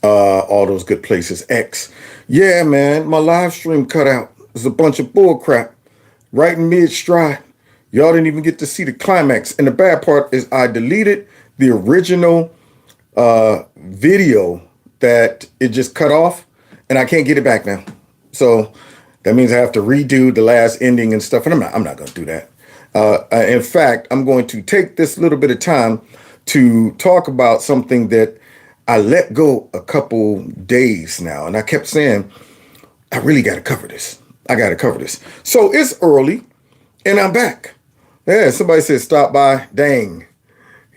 all those good places. X. Yeah, man, my live stream cut out. It's a bunch of bull crap. Right in mid-stride. Y'all didn't even get to see the climax. And the bad part is I deleted the original video that it just cut off, and I can't get it back now. So that means I have to redo the last ending and stuff, and I'm not going to do that. In fact, I'm going to take this little bit of time to talk about something that I let go a couple days now, and I kept saying, I really got to cover this. I got to cover this. So it's early, and I'm back. Yeah, somebody said stop by. Dang,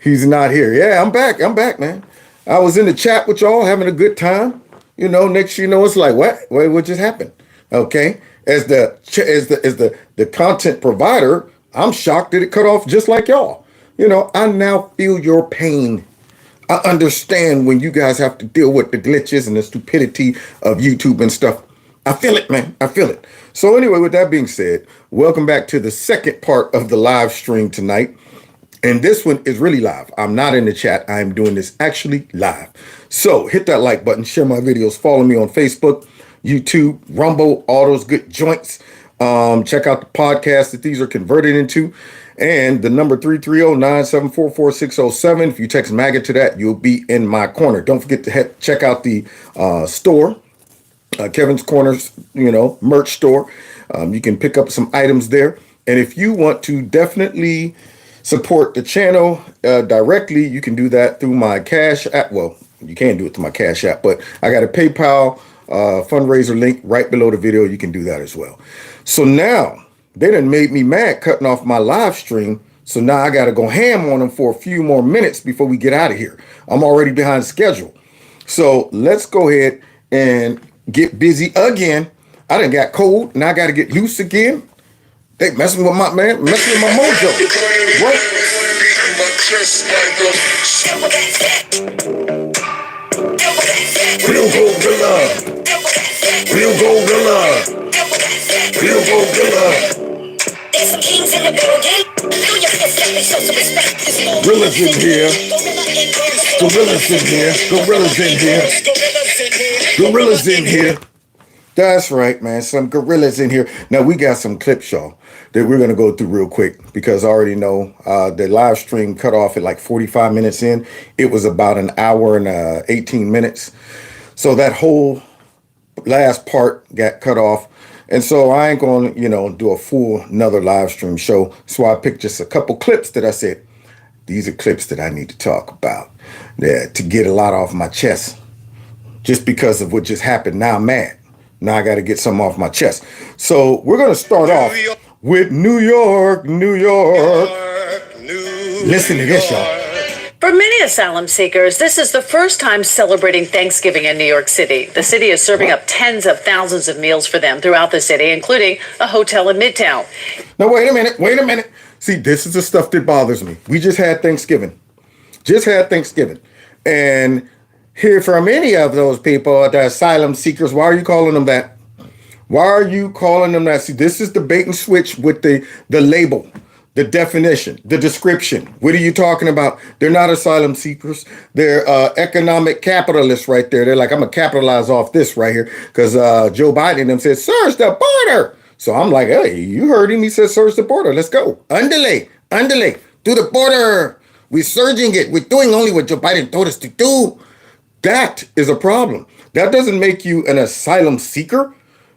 he's not here. Yeah, I'm back. I'm back, man. I was in the chat with y'all having a good time. You know, next you know, it's like, what? Wait, what just happened? Okay, as the content provider, I'm shocked that it cut off just like y'all. You know, I now feel your pain. I understand when you guys have to deal with the glitches and the stupidity of YouTube and stuff. I feel it, man. I feel it. So anyway, with that being said, welcome back to the second part of the live stream tonight. And this one is really live. I'm not in the chat. I'm doing this actually live. So hit that like button, share my videos, follow me on Facebook, YouTube, Rumble, all those good joints. Check out the podcast that these are converted into. And the number 330-974-4607. If you text MAGA to that, you'll be in my corner. Don't forget to check out the store. Kevin's Corners, you know, merch store. You can pick up some items there. And if you want to definitely support the channel directly, you can do that through my Cash App. Well, you can do it through my Cash App, but I got a PayPal fundraiser link right below the video. You can do that as well. So now they done made me mad cutting off my live stream. So now I got to go ham on them for a few more minutes before we get out of here. I'm already behind schedule. So let's go ahead and get busy again. I done got cold and I got to get loose again. They messing with my man, messing with my mojo. What? Real gorilla. Real gorilla. Real gorilla. There's some kings in the building. Gorillas in here. Gorillas in here. Gorillas in here. Gorillas in here. That's right, man. Some gorillas in here. Now, we got some clips, y'all, that we're going to go through real quick because I already know the live stream cut off at like 45 minutes in. It was about an hour and 18 minutes. So that whole last part got cut off. And so I ain't going to, you know, do a full another live stream show. So I picked just a couple clips that I said, these are clips that I need to talk about to get a lot off my chest just because of what just happened. Now I'm mad. Now I got to get something off my chest. So we're going to start off with New York, New York. Listen to this, y'all. For many asylum seekers, this is the first time celebrating Thanksgiving in New York City. The city is serving up tens of thousands of meals for them throughout the city, including a hotel in Midtown. Now, wait a minute. See, this is the stuff that bothers me. We just had Thanksgiving. And hear from any of those people, the asylum seekers, why are you calling them that? Why are you calling them that? See, this is the bait and switch with the label, the definition, the description. What are you talking about? They're not asylum seekers. They're economic capitalists right there. They're like, I'm going to capitalize off this right here because Joe Biden and them said, search the border. So I'm like, hey, you heard him. He said, search the border. Let's go. Underlay, to the border. We're surging it. We're doing only what Joe Biden told us to do. That is a problem. That doesn't make you an asylum seeker.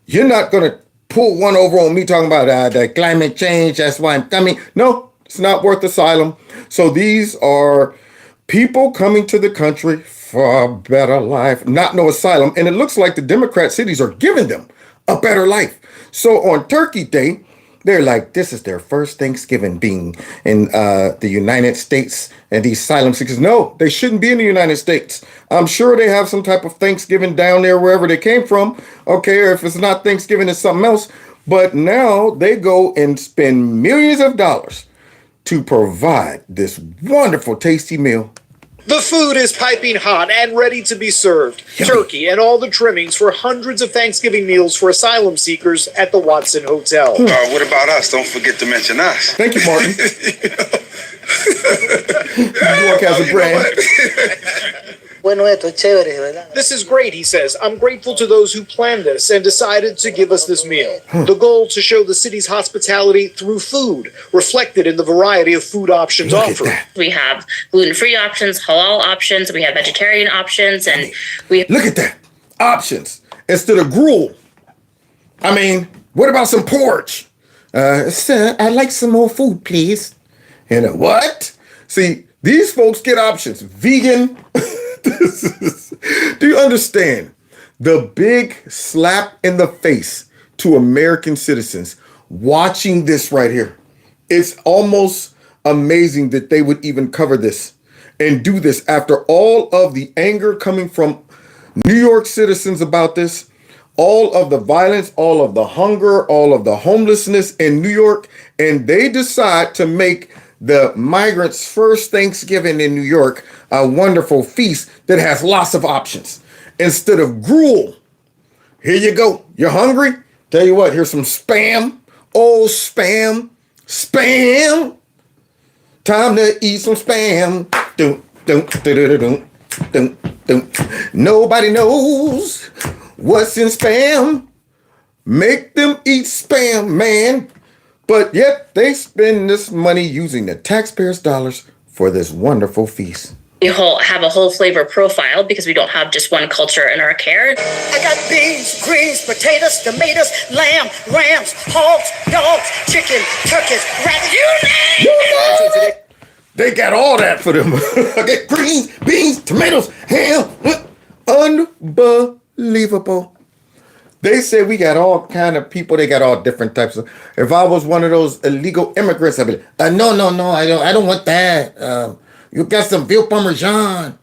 You're not going to pull one over on me talking about the climate change. That's why I'm coming. No, it's not worth asylum. So these are people coming to the country for a better life, not no asylum. And it looks like the Democrat cities are giving them a better life. So on Turkey Day, they're like, this is their first Thanksgiving being in the United States, and these asylum seekers, no, they shouldn't be in the United States. I'm sure they have some type of Thanksgiving down there wherever they came from. Okay, or if it's not Thanksgiving, it's something else. But now they go and spend millions of dollars to provide this wonderful, tasty meal. The food is piping hot and ready to be served. Yummy. Turkey and all the trimmings for hundreds of Thanksgiving meals for asylum seekers at the Watson Hotel. What about us? Don't forget to mention us. Thank you, Martin. New York has a brand. Bueno, esto es chévere, ¿verdad? This is great, he says. I'm grateful to those who planned this and decided to give us this meal. The goal to show the city's hospitality through food, reflected in the variety of food options offered. We have gluten-free options, halal options, we have vegetarian options, and we Look at that. Options instead of gruel. I mean, what about some porridge? Sir, I'd like some more food, please. And what? See, these folks get options. Vegan. Do you understand the big slap in the face to American citizens watching this right here? It's almost amazing that they would even cover this and do this after all of the anger coming from New York citizens about this, all of the violence, all of the hunger, all of the homelessness in New York, and they decide to make the migrants' first Thanksgiving in New York a wonderful feast that has lots of options instead of gruel. Here you go. You're hungry? Tell you what, here's some spam. Oh, spam. Spam. Time to eat some spam. Dun, dun, dun, dun, dun, dun. Nobody knows what's in spam. Make them eat spam, man. But yet they spend this money using the taxpayers' dollars for this wonderful feast. have a whole flavor profile because we don't have just one culture in our care. I got beans, greens, potatoes, tomatoes, lamb, rams, hogs, dogs, chicken, turkeys, rabbits, you name it. They got all that for them. I get greens, beans, tomatoes, ham. Unbelievable. They say we got all kind of people. They got all different types of. If I was one of those illegal immigrants, I'd be like, no, I don't want that. You got some veal parmesan.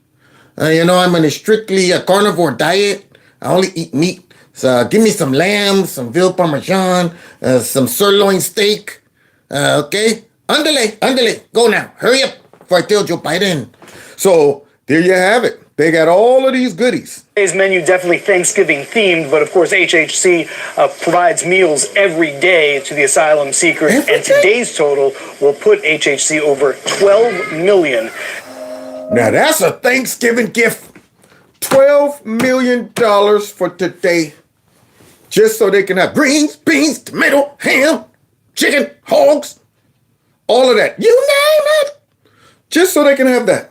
I'm on a strictly a carnivore diet. I only eat meat. So give me some lamb, some veal parmesan, some sirloin steak. Okay? Andale. Go now. Hurry up before I tell Joe Biden. So there you have it. They got all of these goodies. Today's menu definitely Thanksgiving themed, but of course HHC provides meals every day to the asylum seekers, and today's total will put HHC over 12 million. Now that's a Thanksgiving gift. $12 million for today. Just so they can have greens, beans, tomato, ham, chicken, hogs, all of that. You name it. Just so they can have that.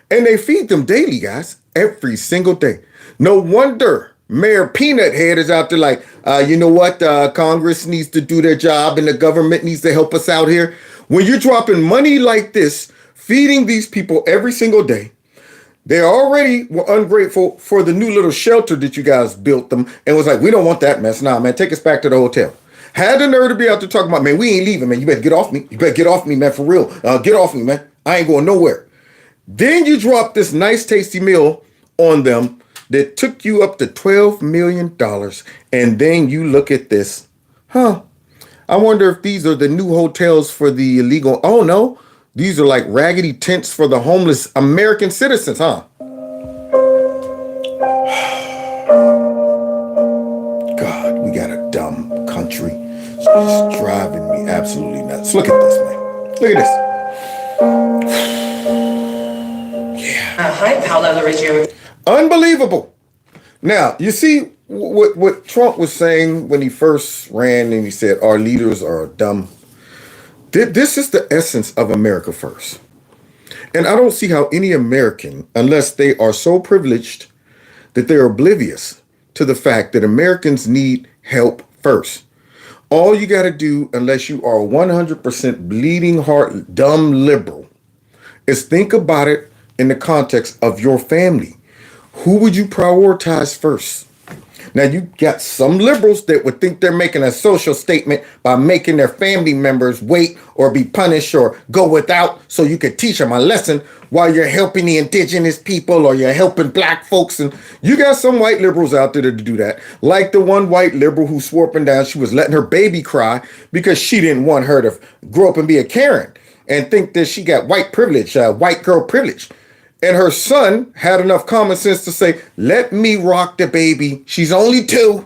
And they feed them daily, guys, every single day. No wonder Mayor Peanut Head is out there like, you know what? Congress needs to do their job and the government needs to help us out here. When you're dropping money like this, feeding these people every single day, they already were ungrateful for the new little shelter that you guys built them and was like, we don't want that mess. Nah, man, take us back to the hotel. Had the nerve to be out there talking about, man, we ain't leaving, man. You better get off me. You better get off me, man, for real. Get off me, man. I ain't going nowhere. Then you drop this nice, tasty meal on them that took you up to $12 million. And then you look at this. I wonder if these are the new hotels for the illegal. Oh, no. These are like raggedy tents for the homeless American citizens, huh? God, we got a dumb country. It's driving me absolutely nuts. Look at this, man. Look at this. Hi, Paolo Lorenzo. Unbelievable. Now, you see what Trump was saying when he first ran and he said, our leaders are dumb. This is the essence of America first. And I don't see how any American, unless they are so privileged that they're oblivious to the fact that Americans need help first. All you got to do, unless you are 100% bleeding heart, dumb liberal, is think about it in the context of your family. Who would you prioritize first? Now, you got some liberals that would think they're making a social statement by making their family members wait or be punished or go without so you could teach them a lesson while you're helping the indigenous people or you're helping black folks. And you got some white liberals out there to do that. Like the one white liberal who swore up and down she was letting her baby cry because she didn't want her to grow up and be a Karen and think that she got white privilege, white girl privilege. And her son had enough common sense to say, let me rock the baby. She's only 2.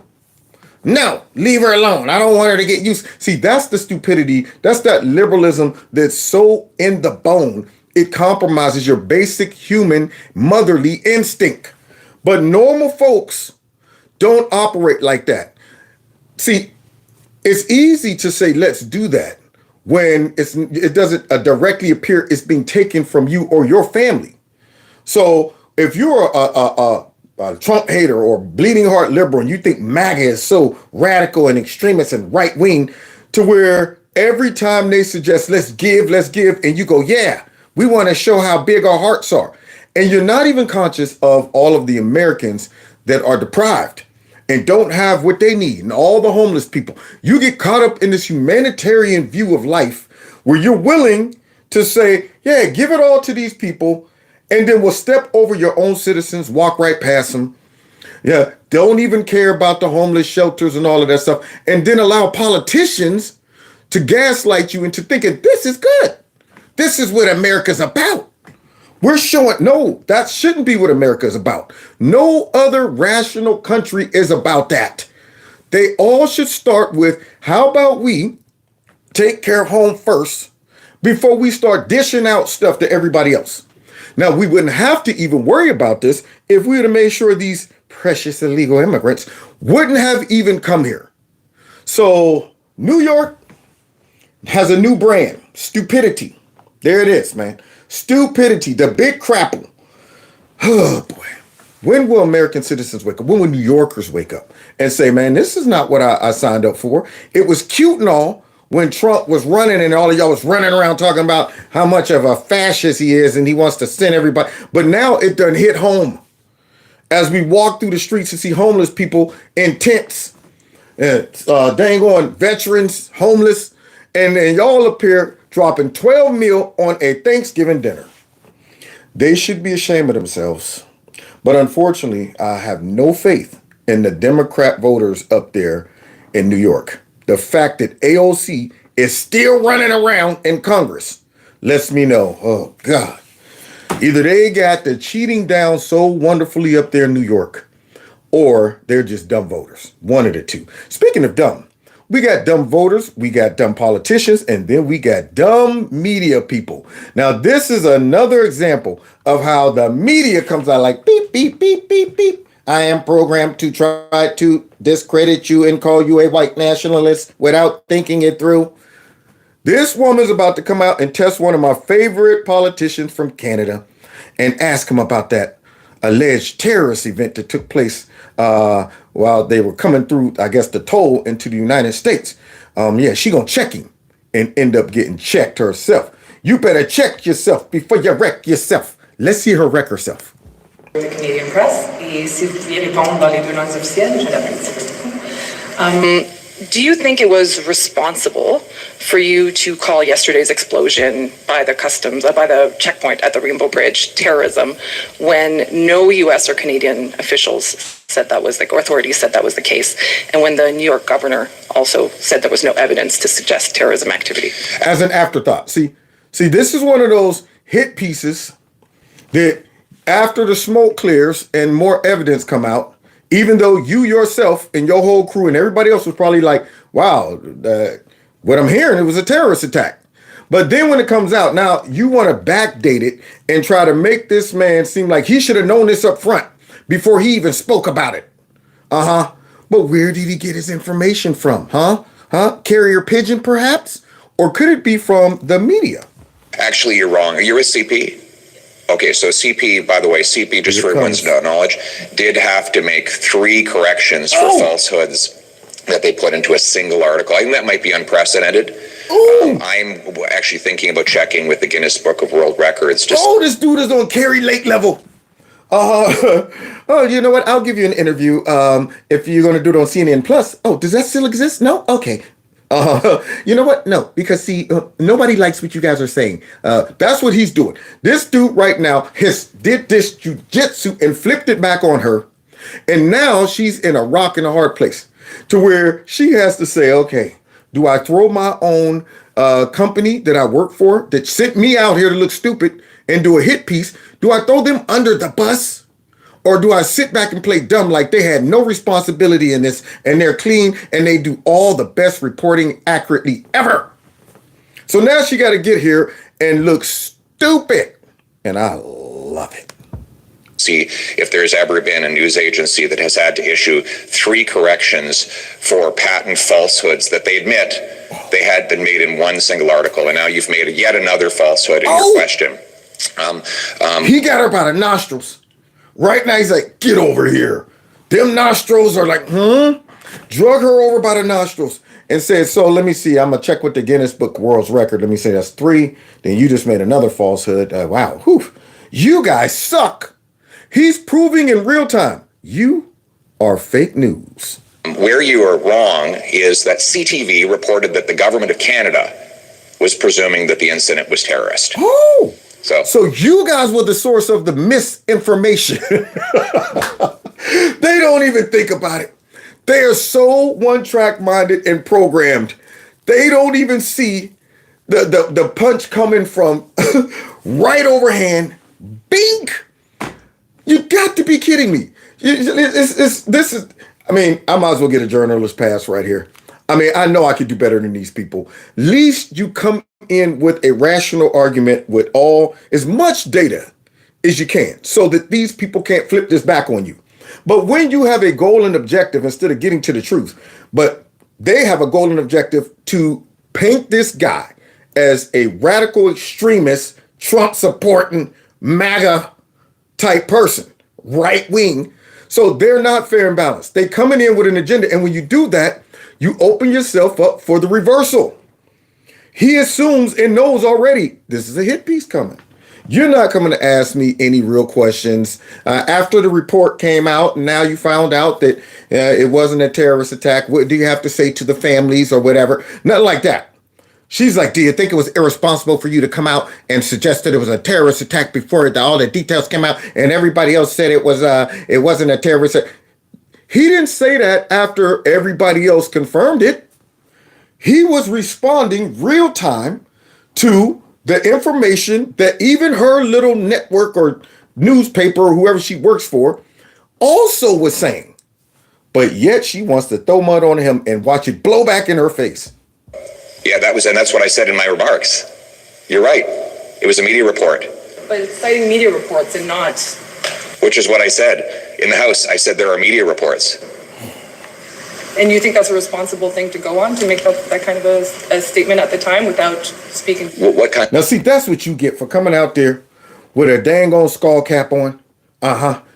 No, leave her alone. I don't want her to get used. See, that's the stupidity. That's that liberalism that's so in the bone it compromises your basic human motherly instinct. But normal folks don't operate like that. See, it's easy to say, let's do that when it doesn't directly appear it's being taken from you or your family. So if you're a Trump hater or bleeding heart liberal and you think MAGA is so radical and extremist and right wing to where every time they suggest, let's give, and you go, yeah, we want to show how big our hearts are. And you're not even conscious of all of the Americans that are deprived and don't have what they need, and all the homeless people. You get caught up in this humanitarian view of life where you're willing to say, yeah, give it all to these people, and then we'll step over your own citizens, walk right past them. Yeah, don't even care about the homeless shelters and all of that stuff, and then allow politicians to gaslight you into thinking this is good. This is what America's about. We're showing, no, that shouldn't be what America is about. No other rational country is about that. They all should start with, how about we take care of home first before we start dishing out stuff to everybody else? Now, we wouldn't have to even worry about this if we would have made sure these precious illegal immigrants wouldn't have even come here. So New York has a new brand, stupidity. There it is, man. Stupidity, the big crapple. Oh, boy. When will American citizens wake up? When will New Yorkers wake up and say, man, this is not what I signed up for? It was cute and all when Trump was running and all of y'all was running around talking about how much of a fascist he is and he wants to send everybody. But now it done hit home. As we walk through the streets and see homeless people in tents, dang on veterans, homeless, and then y'all up here dropping 12 mil on a Thanksgiving dinner. They should be ashamed of themselves. But unfortunately, I have no faith in the Democrat voters up there in New York. The fact that AOC is still running around in Congress lets me know, oh God, either they got the cheating down so wonderfully up there in New York, or they're just dumb voters. One of the two. Speaking of dumb, we got dumb voters, we got dumb politicians, and then we got dumb media people. Now, this is another example of how the media comes out like beep, beep, beep, beep, beep. I am programmed to try to discredit you and call you a white nationalist without thinking it through. This woman's about to come out and test one of my favorite politicians from Canada and ask him about that alleged terrorist event that took place while they were coming through, I guess, the toll into the United States. Yeah, she gonna check him and end up getting checked herself. You better check yourself before you wreck yourself. Let's see her wreck herself. The Canadian press, et si vous pouviez répondre dans les deux langues officielles, je l'apprécie. Do you think it was responsible for you to call yesterday's explosion by the checkpoint at the Rainbow Bridge terrorism when no U.S. or Canadian officials said that was or authorities said that was the case, and when the New York governor also said there was no evidence to suggest terrorism activity? As an afterthought. See, this is one of those hit pieces that after the smoke clears and more evidence come out, even though you yourself and your whole crew and everybody else was probably like, wow, what I'm hearing, it was a terrorist attack. But then when it comes out, now you want to backdate it and try to make this man seem like he should have known this up front before he even spoke about it. But where did he get his information from? Carrier pigeon, perhaps? Or could it be from the media? Actually, you're wrong. You're a CP. Okay, so CP, by the way, CP, just for everyone's knowledge, did have to make 3 corrections for falsehoods that they put into a single article. I think that might be unprecedented. I'm actually thinking about checking with the Guinness Book of World Records. This dude is on Carrie Lake level. You know what? I'll give you an interview if you're going to do it on CNN Plus. Oh, does that still exist? No? Okay. You know what? No, because see, nobody likes what you guys are saying. That's what he's doing. This dude right now did this jujitsu and flipped it back on her. And now she's in a rock and a hard place to where she has to say, okay, do I throw my own company that I work for that sent me out here to look stupid and do a hit piece? Do I throw them under the bus? Or do I sit back and play dumb like they had no responsibility in this and they're clean and they do all the best reporting accurately ever? So now she got to get here and look stupid stupid. And I love it. See if there's ever been a news agency that has had to issue 3 corrections for patent falsehoods that they admit they had been made in one single article, and now you've made yet another falsehood in your question. He got her by the nostrils. Right now he's like, get over here. Them nostrils are like, drug her over by the nostrils and said, so let me see, I'm going to check with the Guinness Book World's Record. Let me say that's 3. Then you just made another falsehood. Wow. Whew. You guys suck. He's proving in real time you are fake news. Where you are wrong is that CTV reported that the government of Canada was presuming that the incident was terrorist. Oh, so you guys were the source of the misinformation. They don't even think about it. They are so one-track minded and programmed. They don't even see the punch coming from right overhand. Bink! You got to be kidding me. This is, I mean, I might as well get a journalist pass right here. I mean, I know I could do better than these people. At least you come in with a rational argument with as much data as you can so that these people can't flip this back on you. But when you have a goal and objective, instead of getting to the truth, but they have a goal and objective to paint this guy as a radical extremist, Trump supporting MAGA type person, right wing. So they're not fair and balanced. They coming in with an agenda. And when you do that, you open yourself up for the reversal. He assumes and knows already this is a hit piece coming. You're not coming to ask me any real questions. After the report came out, and now you found out that it wasn't a terrorist attack. What do you have to say to the families or whatever? Nothing like that. She's like, do you think it was irresponsible for you to come out and suggest that it was a terrorist attack before all the details came out and everybody else said it wasn't a terrorist attack? He didn't say that after everybody else confirmed it. He was responding real time to the information that even her little network or newspaper or whoever she works for also was saying. But yet she wants to throw mud on him and watch it blow back in her face. Yeah, that's what I said in my remarks. You're right. It was a media report. But it's citing media reports and not... Which is what I said. In the House, I said there are media reports. And you think that's a responsible thing to go on, to make that kind of a statement at the time without speaking? What kind? Now, see, that's what you get for coming out there with a dang on skull cap on.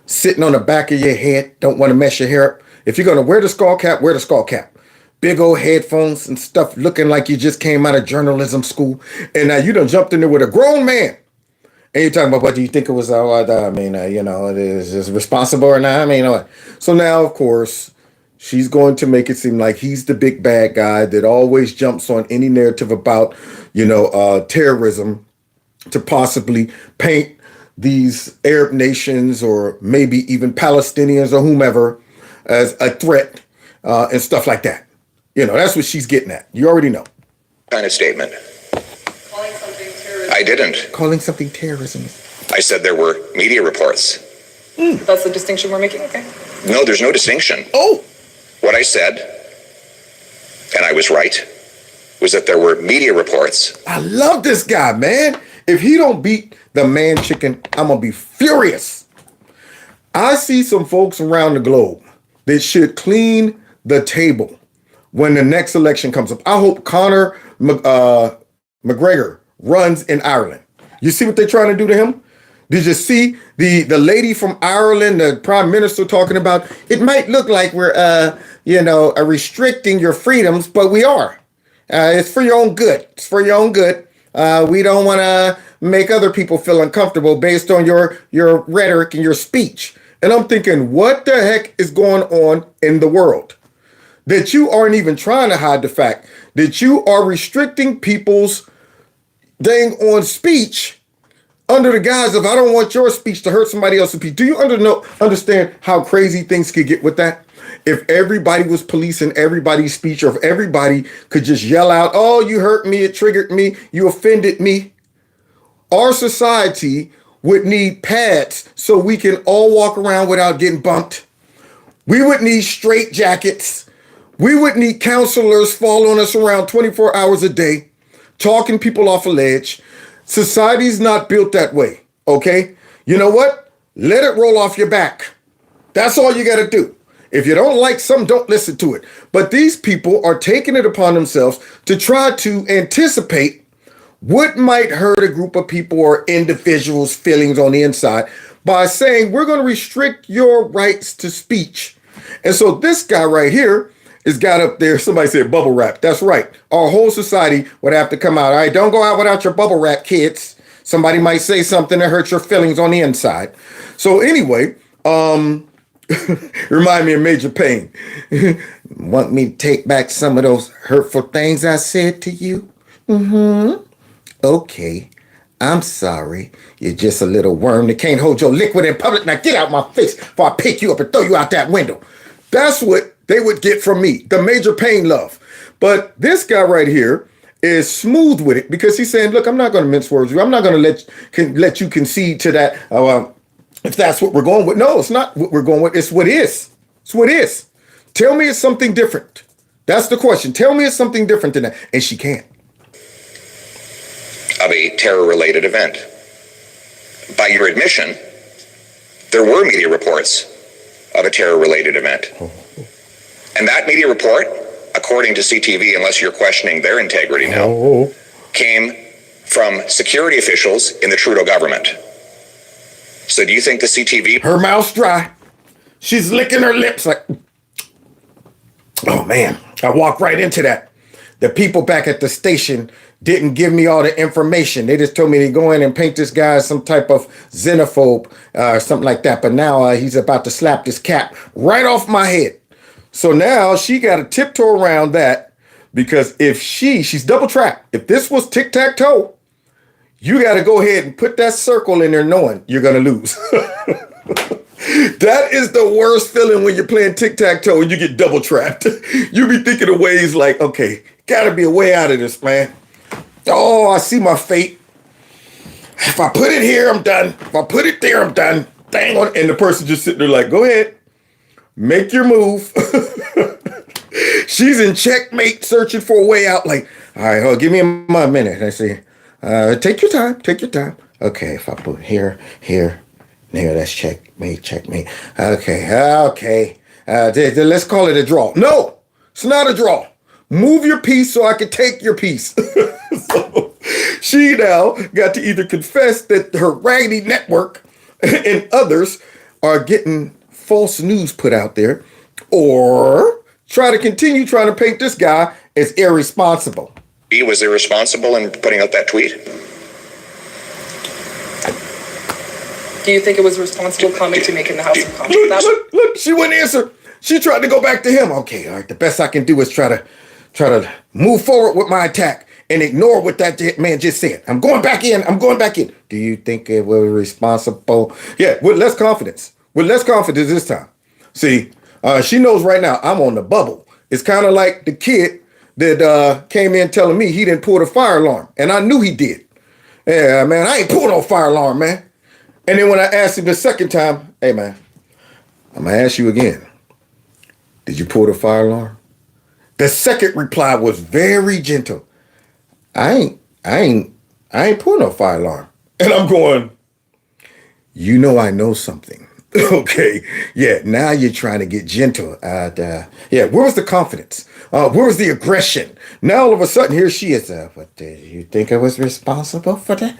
Sitting on the back of your head. Don't want to mess your hair up. If you're going to wear the skull cap, wear the skull cap. Big old headphones and stuff looking like you just came out of journalism school. And now you done jumped in there with a grown man. And you're talking about, what do you think it was? Is responsible or not? So now, of course, she's going to make it seem like he's the big bad guy that always jumps on any narrative about, terrorism to possibly paint these Arab nations or maybe even Palestinians or whomever as a threat and stuff like that. That's what she's getting at. You already know. Kind of statement. Calling something terrorism. I didn't. Calling something terrorism. I said there were media reports. That's the distinction we're making? Okay. No, there's no distinction. Oh! What I said, and I was right, was that there were media reports. I love this guy, man. If he don't beat the man chicken, I'm going to be furious. I see some folks around the globe that should clean the table when the next election comes up. I hope Conor McGregor runs in Ireland. You see what they're trying to do to him? Did you see the lady from Ireland, the prime minister, talking about, it might look like we're, restricting your freedoms, but we are. It's for your own good. It's for your own good. We don't want to make other people feel uncomfortable based on your rhetoric and your speech. And I'm thinking, what the heck is going on in the world? That you aren't even trying to hide the fact that you are restricting people's dang on speech under the guise of, I don't want your speech to hurt somebody else's speech. Do you understand how crazy things could get with that? If everybody was policing everybody's speech, or if everybody could just yell out, oh, you hurt me, it triggered me, you offended me. Our society would need pads so we can all walk around without getting bumped. We would need straight jackets. We would need counselors following us around 24 hours a day, talking people off a ledge. Society's not built that way, okay? You know what? Let it roll off your back. That's all you got to do. If you don't like something, don't listen to it. But these people are taking it upon themselves to try to anticipate what might hurt a group of people or individuals' feelings on the inside by saying, we're going to restrict your rights to speech. And so this guy right here is got up there. Somebody said bubble wrap. That's right. Our whole society would have to come out. All right, don't go out without your bubble wrap, kids. Somebody might say something that hurts your feelings on the inside. So anyway, remind me of Major Payne. Want me to take back some of those hurtful things I said to you? Mm-hmm. Okay. I'm sorry. You're just a little worm that can't hold your liquid in public. Now get out my face before I pick you up and throw you out that window. That's what they would get from me, the Major Payne love. But this guy right here is smooth with it because he's saying, look, I'm not going to mince words with you. I'm not going to let you concede to that. If that's what we're going with. No, it's not what we're going with. It's what is. It's what is. Tell me it's something different. That's the question. Tell me it's something different than that. And she can't. Of a terror-related event. By your admission, there were media reports of a terror-related event. And that media report, according to CTV, unless you're questioning their integrity now, came from security officials in the Trudeau government. So do you think the CTV... Her mouth's dry. She's licking her lips like... Oh, man. I walked right into that. The people back at the station didn't give me all the information. They just told me to go in and paint this guy as some type of xenophobe or something like that. But now he's about to slap this cap right off my head. So now she got to tiptoe around that because if she's double trapped. If this was tic-tac-toe, you got to go ahead and put that circle in there knowing you're going to lose. That is the worst feeling when you're playing tic-tac-toe and you get double trapped. You be thinking of ways like, okay, got to be a way out of this, man. Oh, I see my fate. If I put it here, I'm done. If I put it there, I'm done. Dang on. And the person just sitting there like, go ahead. Make your move. She's in checkmate searching for a way out. Like, all right, give me a minute. I say, take your time. Take your time. Okay, if I put here. There, that's checkmate. Okay. Let's call it a draw. No, it's not a draw. Move your piece so I can take your piece. So she now got to either confess that her raggedy network and others are getting false news put out there, or try to continue trying to paint this guy as irresponsible. He was irresponsible in putting out that tweet. Do you think it was a responsible comment to make in the House of Commons? Look, she wouldn't answer. She tried to go back to him. Okay, all right, the best I can do is try to move forward with my attack and ignore what that man just said. I'm going back in. Do you think it was responsible? Yeah, with less confidence. With less confidence this time. See, she knows right now I'm on the bubble. It's kind of like the kid that came in telling me he didn't pull the fire alarm. And I knew he did. Yeah, man, I ain't pulled no fire alarm, man. And then when I asked him the second time, hey, man, I'm going to ask you again. Did you pull the fire alarm? The second reply was very gentle. I ain't pulling no fire alarm. And I'm going, you know I know something. Okay. Yeah, now you're trying to get gentle. Where was the confidence? Where was the aggression? Now all of a sudden, here she is. But did you think I was responsible for that?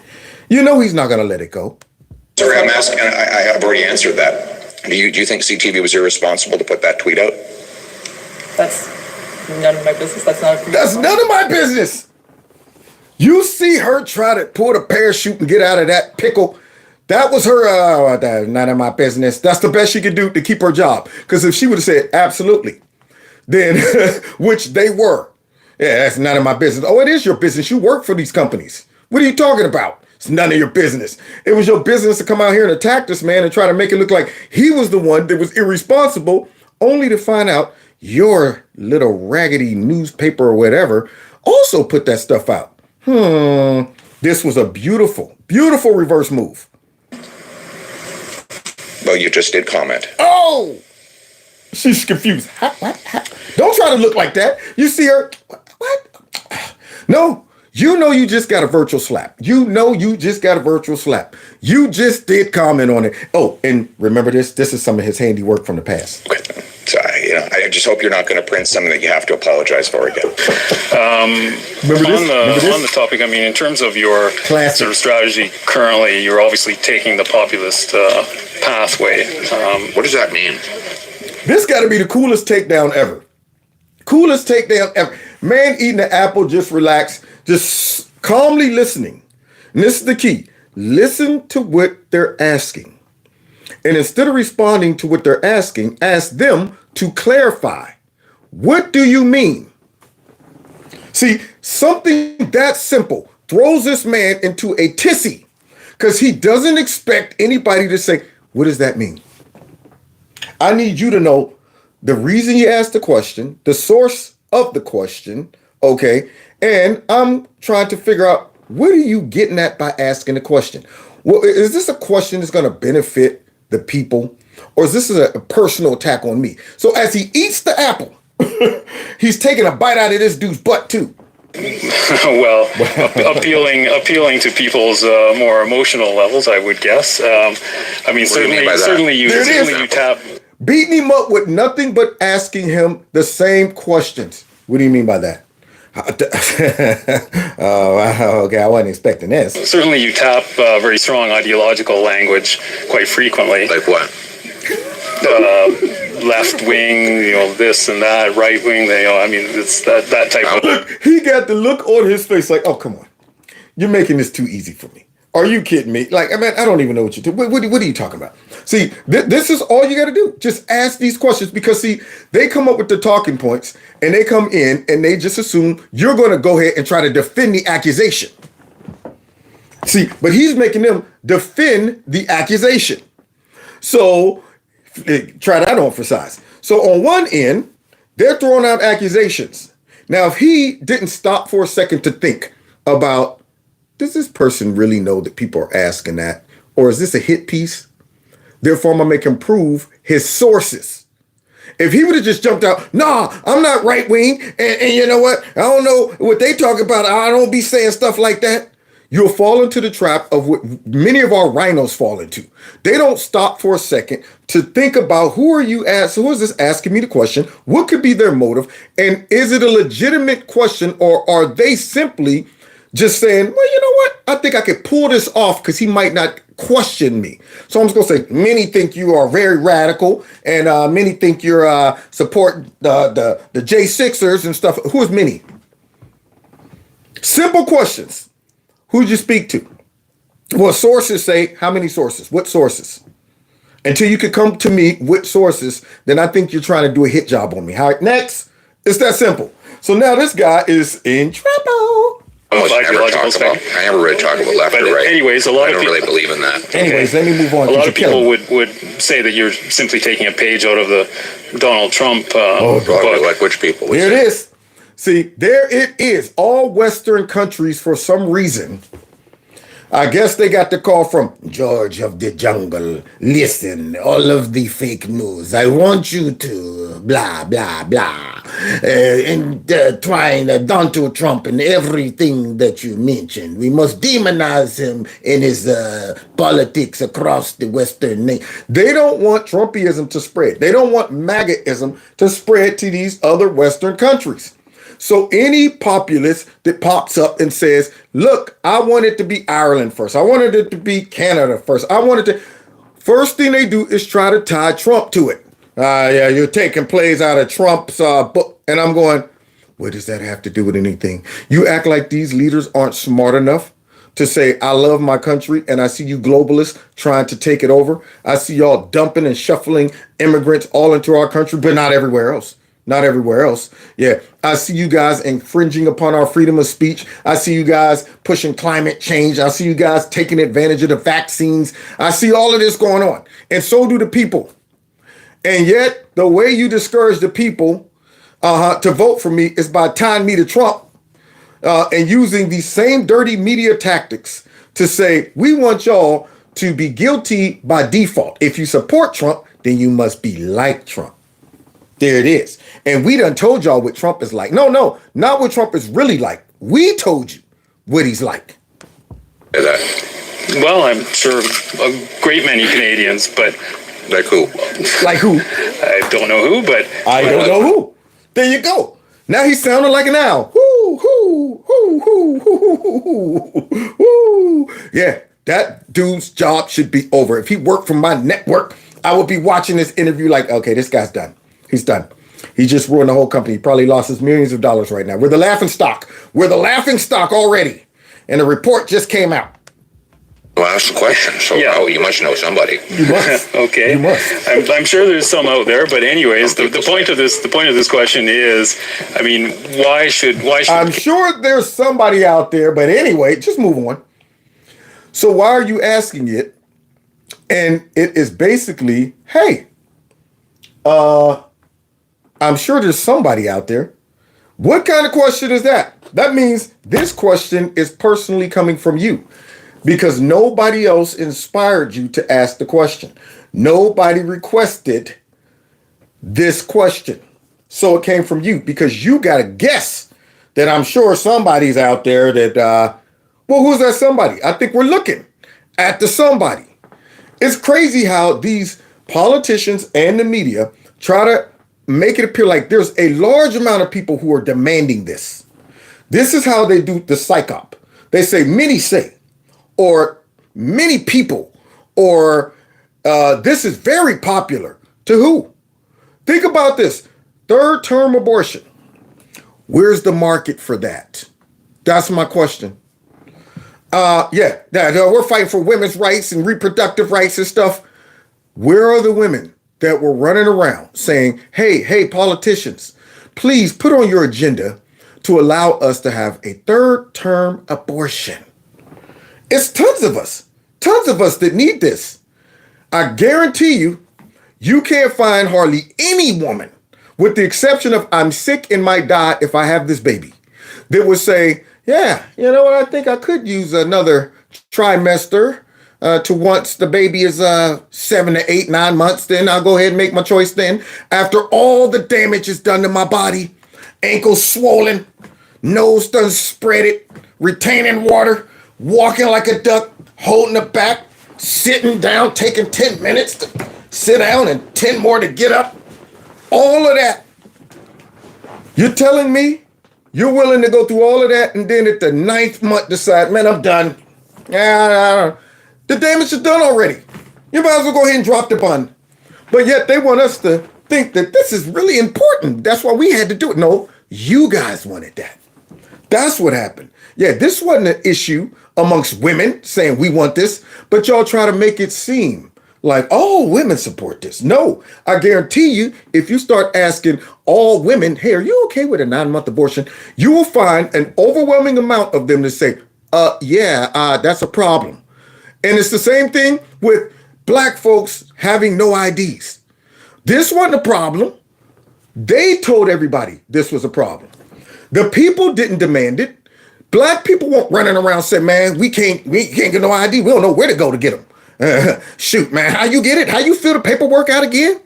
You know he's not going to let it go. Sorry, I'm asking, I've already answered that. Do you think CTV was irresponsible to put that tweet out? That's none of my business. That's none of my business. You see her try to pull the parachute and get out of that pickle. That was her, none of my business. That's the best she could do to keep her job. Because if she would have said, absolutely, then, which they were, yeah, that's none of my business. Oh, it is your business. You work for these companies. What are you talking about? It's none of your business. It was your business to come out here and attack this man and try to make it look like he was the one that was irresponsible, only to find out your little raggedy newspaper or whatever also put that stuff out. This was a beautiful, beautiful reverse move. Well, you just did comment. Oh! She's confused. What? Don't try to look like that. You see her. What? No, You know you just got a virtual slap. You know you just got a virtual slap. You just did comment on it. Oh, and remember this? This is some of his handiwork from the past. Okay. So, I just hope you're not going to print something that you have to apologize for again. On the topic, I mean, in terms of your sort of strategy currently, you're obviously taking the populist pathway. What does that mean? This got to be the coolest takedown ever. Coolest takedown ever. Man eating an apple, just relax, just calmly listening. And this is the key. Listen to what they're asking. And instead of responding to what they're asking, ask them to clarify. What do you mean? See, something that simple throws this man into a tizzy because he doesn't expect anybody to say, what does that mean? I need you to know the reason you asked the question, the source of the question, okay? And I'm trying to figure out, what are you getting at by asking the question? Well, is this a question that's going to benefit the people, or is this a personal attack on me? So as he eats the apple, he's taking a bite out of this dude's butt too. Well, appealing to people's more emotional levels, I would guess. I mean, certainly you tap. Beating him up with nothing but asking him the same questions. What do you mean by that? Okay, I wasn't expecting this. Certainly you tap very strong ideological language quite frequently. Like what? Left wing, this and that, right wing, I mean, it's that type of... Look, he got the look on his face like, oh, come on. You're making this too easy for me. Are you kidding me? Like, I mean, I don't even know what you're doing. What are you talking about? See, this is all you got to do. Just ask these questions because, see, they come up with the talking points and they come in and they just assume you're going to go ahead and try to defend the accusation. See, but he's making them defend the accusation. So try that on for size. So on one end, they're throwing out accusations. Now, if he didn't stop for a second to think about, does this person really know that people are asking that? Or is this a hit piece? Therefore, I'm going to make him prove his sources. If he would have just jumped out, nah, I'm not right wing. And you know what? I don't know what they talk about. I don't be saying stuff like that. You'll fall into the trap of what many of our rhinos fall into. They don't stop for a second to think about who is this asking me the question? What could be their motive? And is it a legitimate question, or are they simply just saying, well, you know what? I think I could pull this off because he might not question me. So I'm just going to say, many think you are very radical, and many think you're support the J6ers and stuff. Who is many? Simple questions. Who'd you speak to? Well, sources say, how many sources? What sources? Until you could come to me with sources, then I think you're trying to do a hit job on me. All right, next. It's that simple. So now this guy is in trouble. I never really talk about left or right. Anyways, I don't really believe in that. Anyways, let me move on. A lot of people would say that you're simply taking a page out of the Donald Trump book. Like which people? There it is. See, there it is. All Western countries, for some reason, I guess they got the call from George of the Jungle. Listen, all of the fake news. I want you to blah, blah, blah. Trying Donald Trump and everything that you mentioned. We must demonize him in his politics across the Western nation. They don't want Trumpism to spread. They don't want MAGAism to spread to these other Western countries. So any populist that pops up and says, look, I want it to be Ireland first. I wanted it to be Canada first. First thing they do is try to tie Trump to it. Yeah, you're taking plays out of Trump's book. And I'm going, what does that have to do with anything? You act like these leaders aren't smart enough to say, I love my country, and I see you globalists trying to take it over. I see y'all dumping and shuffling immigrants all into our country, but not everywhere else. Not everywhere else. Yeah, I see you guys infringing upon our freedom of speech. I see you guys pushing climate change. I see you guys taking advantage of the vaccines. I see all of this going on. And so do the people. And yet, the way you discourage the people to vote for me is by tying me to Trump and using these same dirty media tactics to say, we want y'all to be guilty by default. If you support Trump, then you must be like Trump. There it is. And we done told y'all what Trump is like. No, not what Trump is really like. We told you what he's like? Well, I'm sure a great many Canadians, but like who? Like who? I don't know who, but I don't know who. There you go. Now he's sounding like an owl. Whoo, whoo, whoo, whoo, whoo, whoo, whoo. Yeah, that dude's job should be over. If he worked for my network, I would be watching this interview like, okay, this guy's done. He's done. He just ruined the whole company. He probably lost his millions of dollars right now. We're the laughing stock. We're the laughing stock already. And the report just came out. Well, ask the question. So you must know somebody. You must. Okay. You must. I'm sure there's some out there, but anyways, the point of this question is, I mean, why should I'm sure there's somebody out there, but anyway, just move on. So why are you asking it? And it is basically, hey, I'm sure there's somebody out there. What kind of question is that? That means this question is personally coming from you because nobody else inspired you to ask the question. Nobody requested this question. So it came from you because you got to guess that I'm sure somebody's out there that, well, who's that somebody? I think we're looking at the somebody. It's crazy how these politicians and the media try to make it appear like there's a large amount of people who are demanding this. This is how they do the psyop. They say many say, or many people, or this is very popular. To who? Think about this. Third term abortion. Where's the market for that? That's my question. We're fighting for women's rights and reproductive rights and stuff. Where are the women that were running around saying, hey, politicians, please put on your agenda to allow us to have a third term abortion? It's tons of us that need this. I guarantee you can't find hardly any woman, with the exception of I'm sick and might die if I have this baby, that would say, yeah, you know what, I think I could use another trimester to once the baby is 7 to 8, 9 months, then I'll go ahead and make my choice then. After all the damage is done to my body, ankles swollen, nose done spread it, retaining water, walking like a duck, holding it back, sitting down, taking 10 minutes to sit down and 10 more to get up. All of that. You're telling me you're willing to go through all of that and then at the 9th month decide, man, I'm done. The damage is done already. You might as well go ahead and drop the bun. But yet they want us to think that this is really important. That's why we had to do it. No, you guys wanted that. That's what happened. Yeah, this wasn't an issue amongst women saying we want this, but y'all try to make it seem like all women support this. No, I guarantee you, if you start asking all women, hey, are you okay with a 9-month abortion? You will find an overwhelming amount of them to say, that's a problem. And it's the same thing with black folks having no IDs. This wasn't a problem. They told everybody this was a problem. The people didn't demand it. Black people weren't running around saying, man, we can't get no ID. We don't know where to go to get them. Shoot, man, how you get it? How you fill the paperwork out again?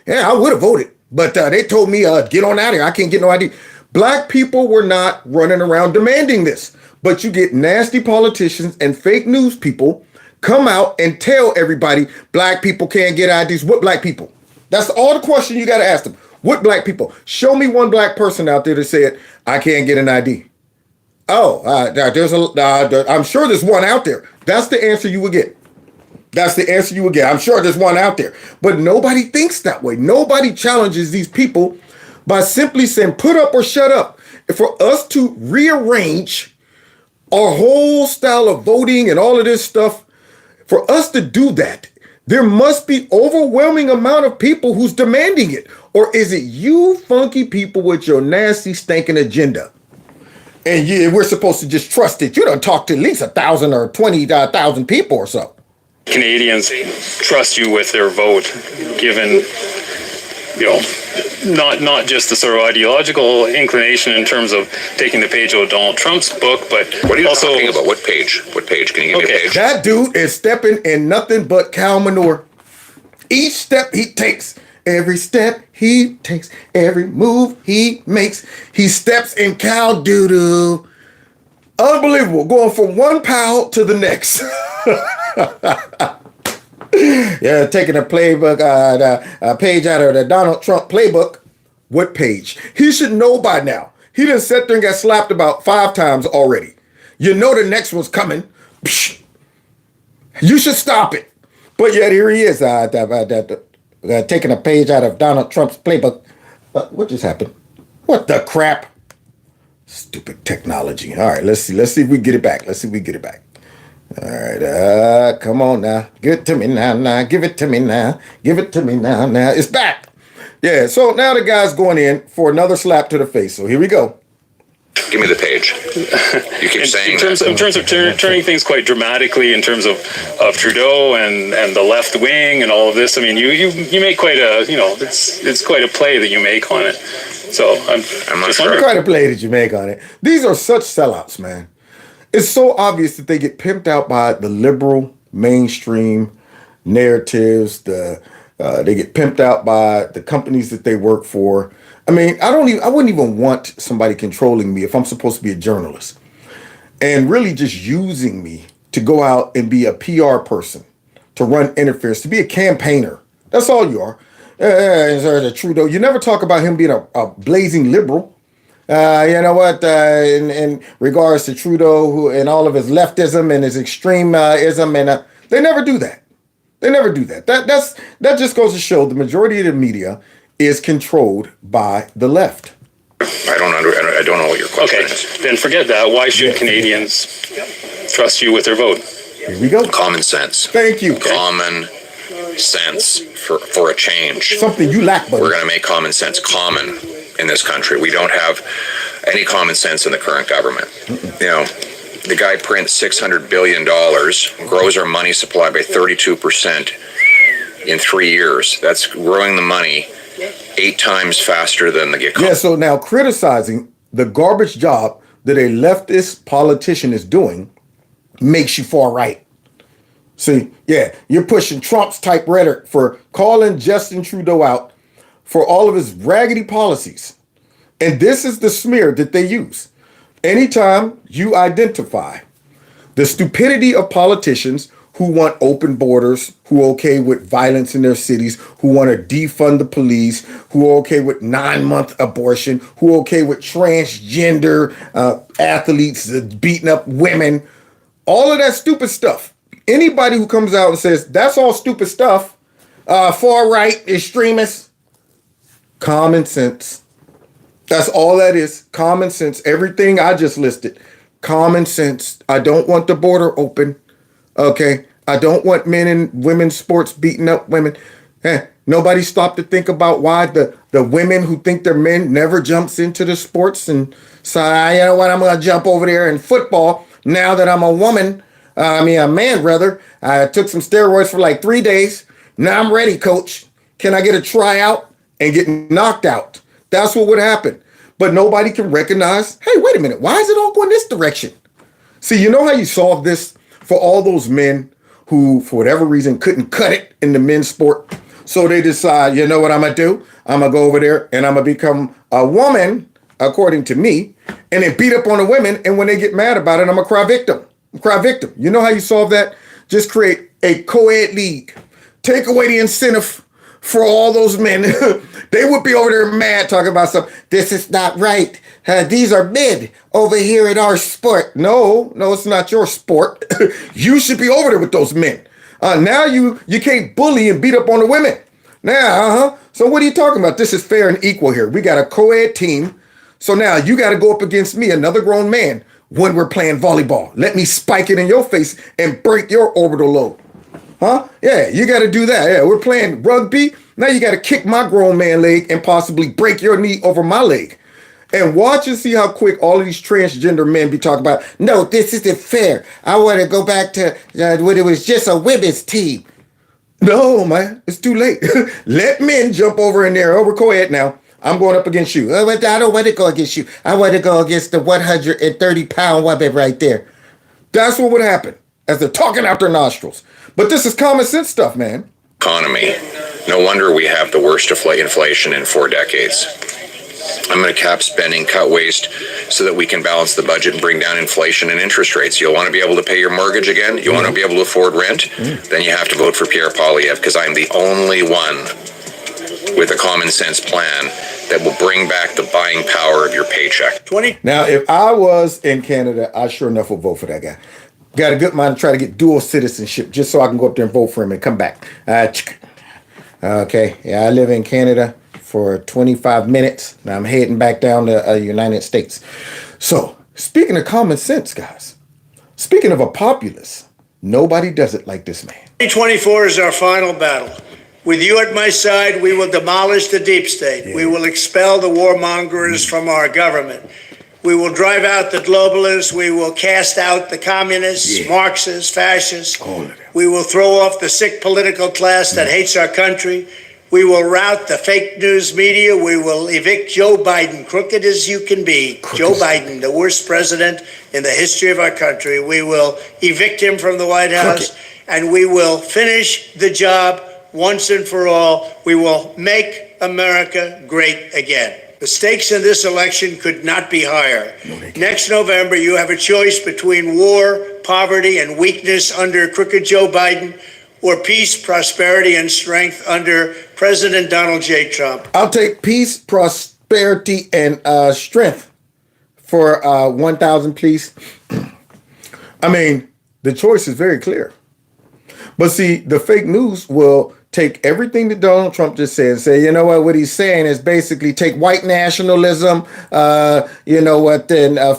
Yeah, I would have voted. But they told me, get on out of here. I can't get no ID. Black people were not running around demanding this. But you get nasty politicians and fake news people come out and tell everybody black people can't get IDs. What black people? That's all the question you got to ask them. What black people? Show me one black person out there that said, I can't get an ID. I'm sure there's one out there. That's the answer you would get. That's the answer you would get. I'm sure there's one out there. But nobody thinks that way. Nobody challenges these people by simply saying, put up or shut up. For us to rearrange our whole style of voting and all of this stuff, for us to do that, there must be overwhelming amount of people who's demanding it. Or is it you funky people with your nasty, stinking agenda? And we're supposed to just trust it. You don't talk to at least 1,000 or 20,000 people or so. Canadians trust you with their vote, given, not just the sort of ideological inclination in terms of taking the page of Donald Trump's book, but what are you also talking about? What page? What page? Can you give me a page? That dude is stepping in nothing but cow manure. Each step he takes, every step he takes, every move he makes, he steps in cow doo-doo. Unbelievable. Going from one pal to the next. Yeah, taking a playbook, a page out of the Donald Trump playbook. What page? He should know by now. He done sat there and got slapped about 5 times already. You know the next one's coming. Psh. You should stop it. But yet here he is, taking a page out of Donald Trump's playbook. What just happened? What the crap? Stupid technology. All right, let's see if we get it back. All right, come on now. Give it to me now. Give it to me now. Now. It's back. Yeah, so now the guy's going in for another slap to the face. So here we go. Give me the page. You keep saying in terms of turning things quite dramatically in terms of Trudeau and the left wing and all of this. I mean, you make quite a, it's quite a play that you make on it. So I'm not sure. Quite a play that you make on it. These are such sellouts, man. It's so obvious that they get pimped out by the liberal mainstream narratives. They get pimped out by the companies that they work for. I mean, I wouldn't even want somebody controlling me if I'm supposed to be a journalist and really just using me to go out and be a PR person, to run interference, to be a campaigner. That's all you are. Trudeau, you never talk about him being a blazing liberal. You know what? In regards to Trudeau, who and all of his leftism and his extremism, and they never do that. That just goes to show the majority of the media is controlled by the left. I don't know what your question is. Then forget that. Why should Canadians trust you with their vote? Here we go. Common sense. Thank you. Common sense for a change. Something you lack, buddy. We're going to make common sense common in this country. We don't have any common sense in the current government. The guy prints $600 billion, grows our money supply by 32% in 3 years. That's growing the money 8 times faster than the get. Yeah, so now criticizing the garbage job that a leftist politician is doing makes you far right. See, yeah, you're pushing Trump's type rhetoric for calling Justin Trudeau out for all of his raggedy policies. And this is the smear that they use. Anytime you identify the stupidity of politicians who want open borders, who are okay with violence in their cities, who want to defund the police, who are okay with 9-month abortion, who are okay with transgender athletes beating up women, all of that stupid stuff. Anybody who comes out and says, that's all stupid stuff, far right, extremists, common sense. That's all that is. Common sense. Everything I just listed. Common sense. I don't want the border open. Okay. I don't want men and women's sports beating up women. Nobody stopped to think about why the women who think they're men never jumps into the sports and say, you know what, I'm going to jump over there in football now that I'm a woman. A man, rather. I took some steroids for like 3 days. Now I'm ready, coach. Can I get a tryout and get knocked out? That's what would happen. But nobody can recognize, hey, wait a minute, why is it all going this direction? See, you know how you solve this for all those men who, for whatever reason, couldn't cut it in the men's sport? So they decide, you know what I'm going to do? I'm going to go over there and I'm going to become a woman, according to me, and then beat up on the women. And when they get mad about it, I'm going to cry victim. You know how you solve that? Just create a co-ed league. Take away the incentive for all those men. They would be over there mad talking about something. This is not right. These are men over here in our sport. No, it's not your sport. You should be over there with those men. Now you can't bully and beat up on the women. Now, so what are you talking about? This is fair and equal here. We got a co-ed team. So now you got to go up against me, another grown man, when we're playing volleyball. Let me spike it in your face and break your orbital lobe. Yeah, you got to do that. Yeah, we're playing rugby. Now you got to kick my grown man leg and possibly break your knee over my leg. And watch and see how quick all of these transgender men be talking about, no, this isn't fair. I want to go back to when it was just a women's team. No, man, it's too late. Let men jump over in there. We're co-ed now. I'm going up against you. I don't want to go against you. I want to go against the 130-pound woman right there. That's what would happen as they're talking out their nostrils. But this is common sense stuff, man. Economy. No wonder we have the worst inflation in 4 decades. I'm going to cap spending, cut waste, so that we can balance the budget and bring down inflation and interest rates. You'll want to be able to pay your mortgage again. You want to be able to afford rent. Then you have to vote for Pierre Poilievre, because I'm the only one with a common sense plan that will bring back the buying power of your paycheck. Now, if I was in Canada, I sure enough would vote for that guy. Got a good mind to try to get dual citizenship just so I can go up there and vote for him and come back. Okay, yeah, I live in Canada for 25 minutes. Now I'm heading back down to United States. So, speaking of common sense, guys, speaking of a populist, nobody does it like this man. 2024 is our final battle. With you at my side, we will demolish the deep state. We will expel the warmongers from our government. We will drive out the globalists. We will cast out the communists, Marxists, fascists. We will throw off the sick political class that hates our country. We will rout the fake news media. We will evict Joe Biden, crooked as you can be. Joe Biden, the worst president in the history of our country. We will evict him from the White House, and we will finish the job once and for all. We will make America great again. The stakes in this election could not be higher. Next November, you have a choice between war, poverty, and weakness under crooked Joe Biden, or peace, prosperity, and strength under President Donald J. Trump. I'll take peace, prosperity, and strength for 1,000, please. I mean, the choice is very clear. But see, the fake news will take everything that Donald Trump just said and say, you know what he's saying is basically take white nationalism,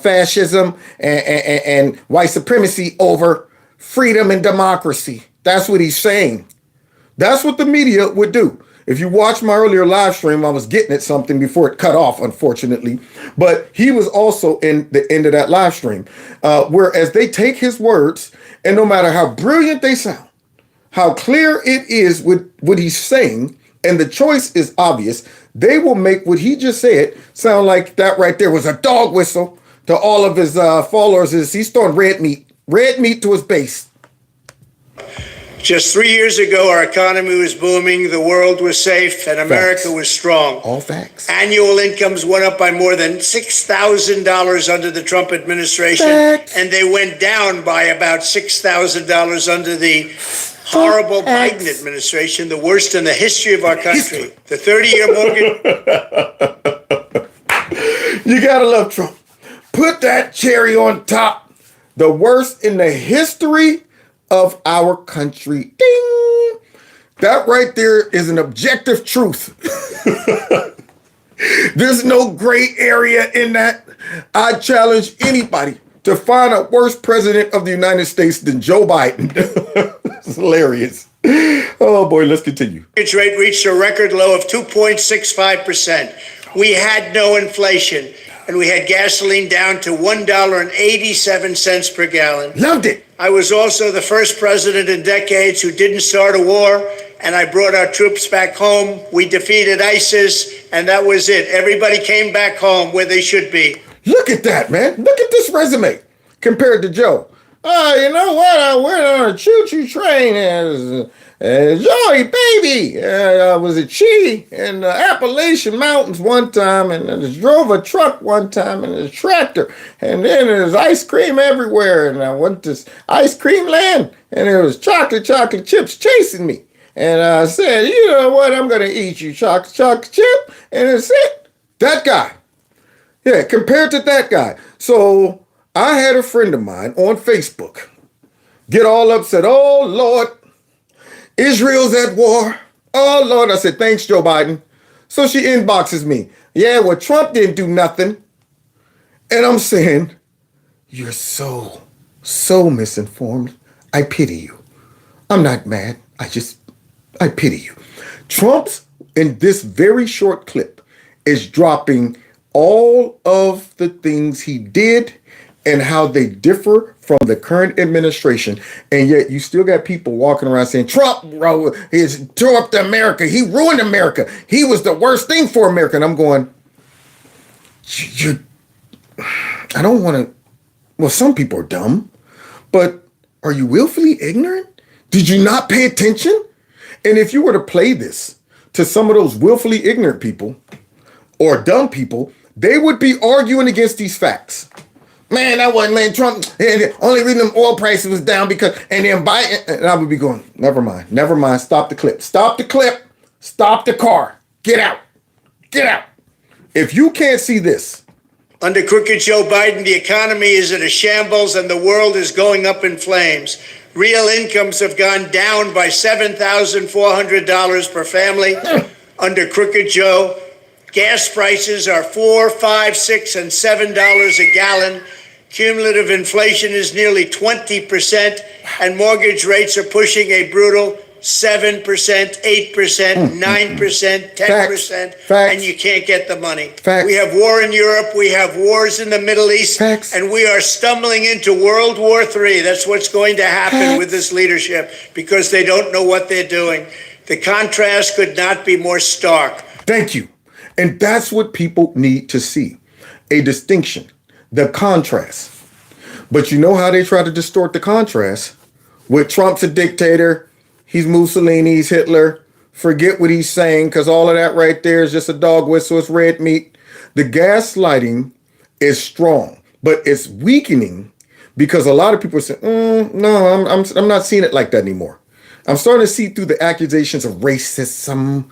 fascism and white supremacy over freedom and democracy. That's what he's saying. That's what the media would do. If you watch my earlier live stream, I was getting at something before it cut off, unfortunately. But he was also in the end of that live stream. Whereas they take his words, and no matter how brilliant they sound, how clear it is with what he's saying, and the choice is obvious, they will make what he just said sound like that right there was a dog whistle to all of his followers. He's throwing red meat to his base. Just 3 years ago, our economy was booming, the world was safe, and America was strong. All facts. Annual incomes went up by more than $6,000 under the Trump administration, and they went down by about $6,000 under the horrible Biden administration, the worst in the history of our country. The 30-year mortgage. You gotta love Trump. Put that cherry on top. The worst in the history of our country. Ding! That right there is an objective truth. There's no gray area in that. I challenge anybody to find a worse president of the United States than Joe Biden. It's hilarious. Oh boy, let's continue. Mortgage rate reached a record low of 2.65%. We had no inflation, and we had gasoline down to $1.87 per gallon. Loved it. I was also the first president in decades who didn't start a war, and I brought our troops back home. We defeated ISIS, and that was it. Everybody came back home where they should be. Look at that, man. Look at this resume compared to Joe. You know what? I went on a choo-choo train as Joey, baby. I was a Chi in the Appalachian Mountains one time, and I drove a truck one time and a tractor, and then there's ice cream everywhere, and I went to ice cream land, and there was chocolate chips chasing me, and I said, you know what? I'm gonna eat you, chocolate chip, and it's it. That guy. Yeah, compared to that guy. So I had a friend of mine on Facebook get all upset. Oh, Lord, Israel's at war. Oh, Lord. I said, thanks, Joe Biden. So she inboxes me. Yeah, well, Trump didn't do nothing. And I'm saying, you're so misinformed. I pity you. I'm not mad. I pity you. Trump's, in this very short clip, is dropping all of the things he did and how they differ from the current administration. And yet you still got people walking around saying, Trump, bro, he tore up to America. He ruined America. He was the worst thing for America. And I'm going, I don't want to, well, some people are dumb, but are you willfully ignorant? Did you not pay attention? And if you were to play this to some of those willfully ignorant people, or dumb people, they would be arguing against these facts. Man, that wasn't, man, Trump, only reason them oil prices was down because, and then Biden, and I would be going, never mind, stop the clip, stop the car, get out. If you can't see this. Under crooked Joe Biden, the economy is in a shambles and the world is going up in flames. Real incomes have gone down by $7,400 per family. Under crooked Joe, gas prices are $4, $5, $6, and $7 a gallon. Cumulative inflation is nearly 20%, and mortgage rates are pushing a brutal 7%, 8%, 9%, 10%, and you can't get the money. We have war in Europe, we have wars in the Middle East, and we are stumbling into World War III. That's what's going to happen with this leadership because they don't know what they're doing. The contrast could not be more stark. Thank you. And that's what people need to see. A distinction, the contrast. But you know how they try to distort the contrast? With Trump's a dictator, he's Mussolini, he's Hitler. Forget what he's saying, because all of that right there is just a dog whistle, it's red meat. The gaslighting is strong, but it's weakening because a lot of people say, no, I'm not seeing it like that anymore. I'm starting to see through the accusations of racism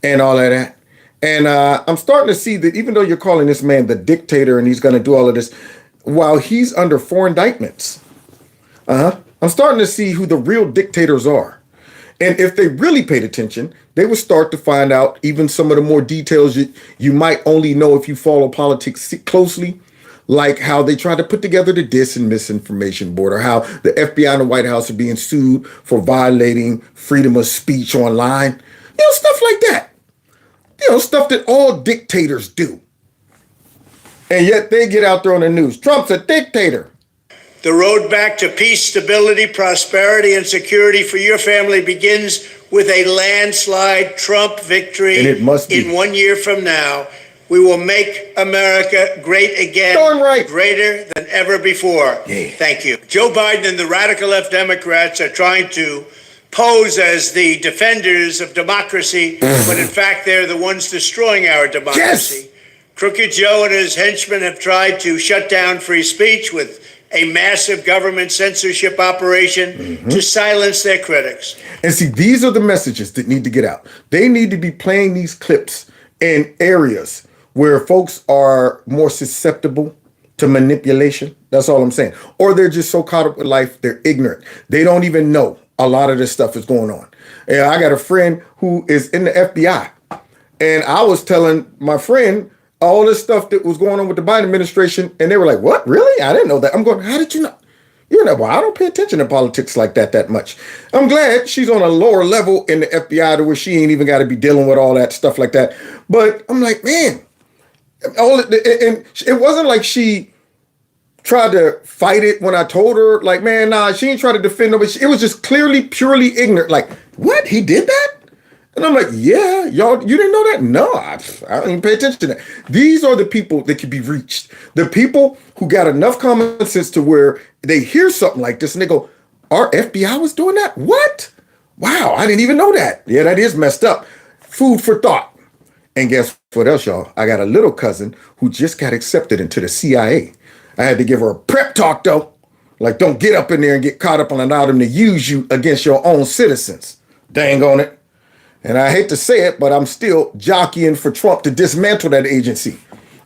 and all of that. And I'm starting to see that even though you're calling this man the dictator and he's going to do all of this, while he's under 4 indictments, I'm starting to see who the real dictators are. And if they really paid attention, they would start to find out even some of the more details you might only know if you follow politics closely, like how they tried to put together the dis and misinformation board, or how the FBI and the White House are being sued for violating freedom of speech online. Stuff like that. Stuff that all dictators do. And yet they get out there on the news. Trump's a dictator. The road back to peace, stability, prosperity, and security for your family begins with a landslide Trump victory. And it must be. In 1 year from now. We will make America great again, darn right, greater than ever before. Yeah. Thank you. Joe Biden and the radical left Democrats are trying to pose as the defenders of democracy, but in fact, they're the ones destroying our democracy. Yes. Crooked Joe and his henchmen have tried to shut down free speech with a massive government censorship operation to silence their critics. And see, these are the messages that need to get out. They need to be playing these clips in areas where folks are more susceptible to manipulation. That's all I'm saying. Or they're just so caught up with life, they're ignorant. They don't even know a lot of this stuff is going on. And I got a friend who is in the FBI. And I was telling my friend all this stuff that was going on with the Biden administration. And they were like, what? Really? I didn't know that. I'm going, how did you know? You're like, well, I don't pay attention to politics like that much. I'm glad she's on a lower level in the FBI to where she ain't even got to be dealing with all that stuff like that. But I'm like, man, and it wasn't like she tried to fight it when I told her, like, man, nah, she ain't trying to defend nobody. It was just clearly, purely ignorant. Like, what? He did that? And I'm like, yeah, y'all, you didn't know that? No, I don't even pay attention to that. These are the people that can be reached. The people who got enough common sense to where they hear something like this and they go, our FBI was doing that? What? Wow, I didn't even know that. Yeah, that is messed up. Food for thought. And guess what else, y'all? I got a little cousin who just got accepted into the CIA. I had to give her a prep talk, though. Like, don't get up in there and get caught up and allow them to use you against your own citizens. Dang on it. And I hate to say it, but I'm still jockeying for Trump to dismantle that agency.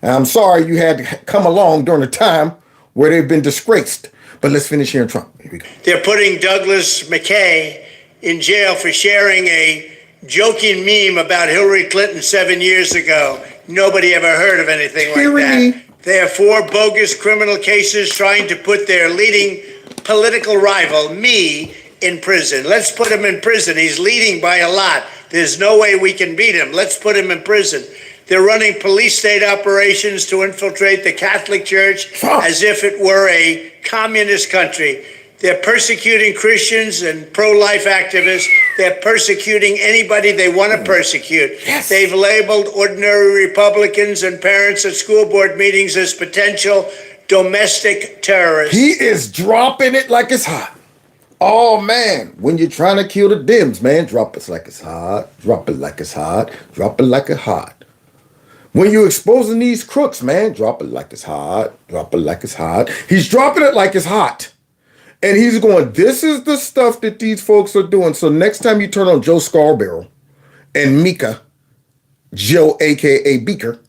And I'm sorry you had to come along during a time where they've been disgraced. But let's finish here in Trump. Here we go. They're putting Douglas McKay in jail for sharing a joking meme about Hillary Clinton 7 years ago. Nobody ever heard of anything like that. There are 4 bogus criminal cases trying to put their leading political rival, me, in prison. Let's put him in prison. He's leading by a lot. There's no way we can beat him. Let's put him in prison. They're running police state operations to infiltrate the Catholic Church as if it were a communist country. They're persecuting Christians and pro-life activists. They're persecuting anybody they want to persecute. Yes. They've labeled ordinary Republicans and parents at school board meetings as potential domestic terrorists. He is dropping it like it's hot. Oh, man, when you're trying to kill the Dems, man, drop it like it's hot. Drop it like it's hot. Drop it like it's hot. When you exposing these crooks, man, drop it like it's hot. Drop it like it's hot. He's dropping it like it's hot. And he's going, this is the stuff that these folks are doing. So next time you turn on Joe Scarborough and Mika, Joe, a.k.a. Beaker,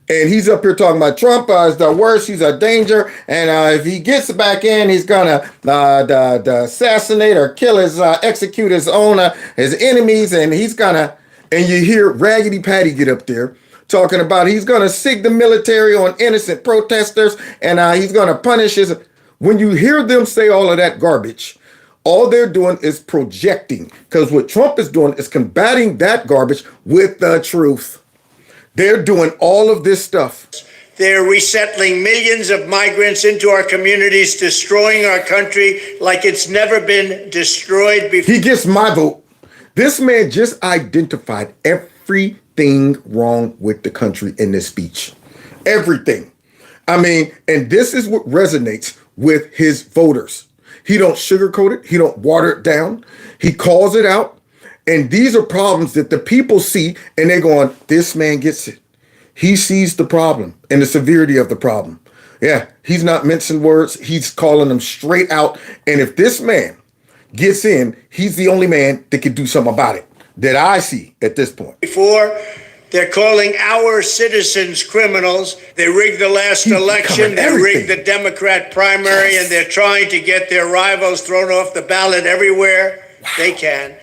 and he's up here talking about Trump is the worst, he's a danger, and if he gets back in, he's going to assassinate or kill execute his own, his enemies, and he's going to, and you hear Raggedy Patty get up there talking about he's going to sig the military on innocent protesters, and he's going to punish his... When you hear them say all of that garbage, all they're doing is projecting, because what Trump is doing is combating that garbage with the truth. They're doing all of this stuff. They're resettling millions of migrants into our communities, destroying our country like it's never been destroyed before. He gets my vote. This man just identified everything wrong with the country in this speech. Everything. I mean, and this is what resonates with his voters. He don't sugarcoat it. He don't water it down. He calls it out. And these are problems that the people see, and they're going, this man gets it. He sees the problem and the severity of the problem. Yeah, he's not mincing words. He's calling them straight out. And if this man gets in, he's the only man that can do something about it that I see at this point. Before, they're calling our citizens criminals. They rigged the last election. They rigged the Democrat primary, and they're trying to get their rivals thrown off the ballot everywhere they can.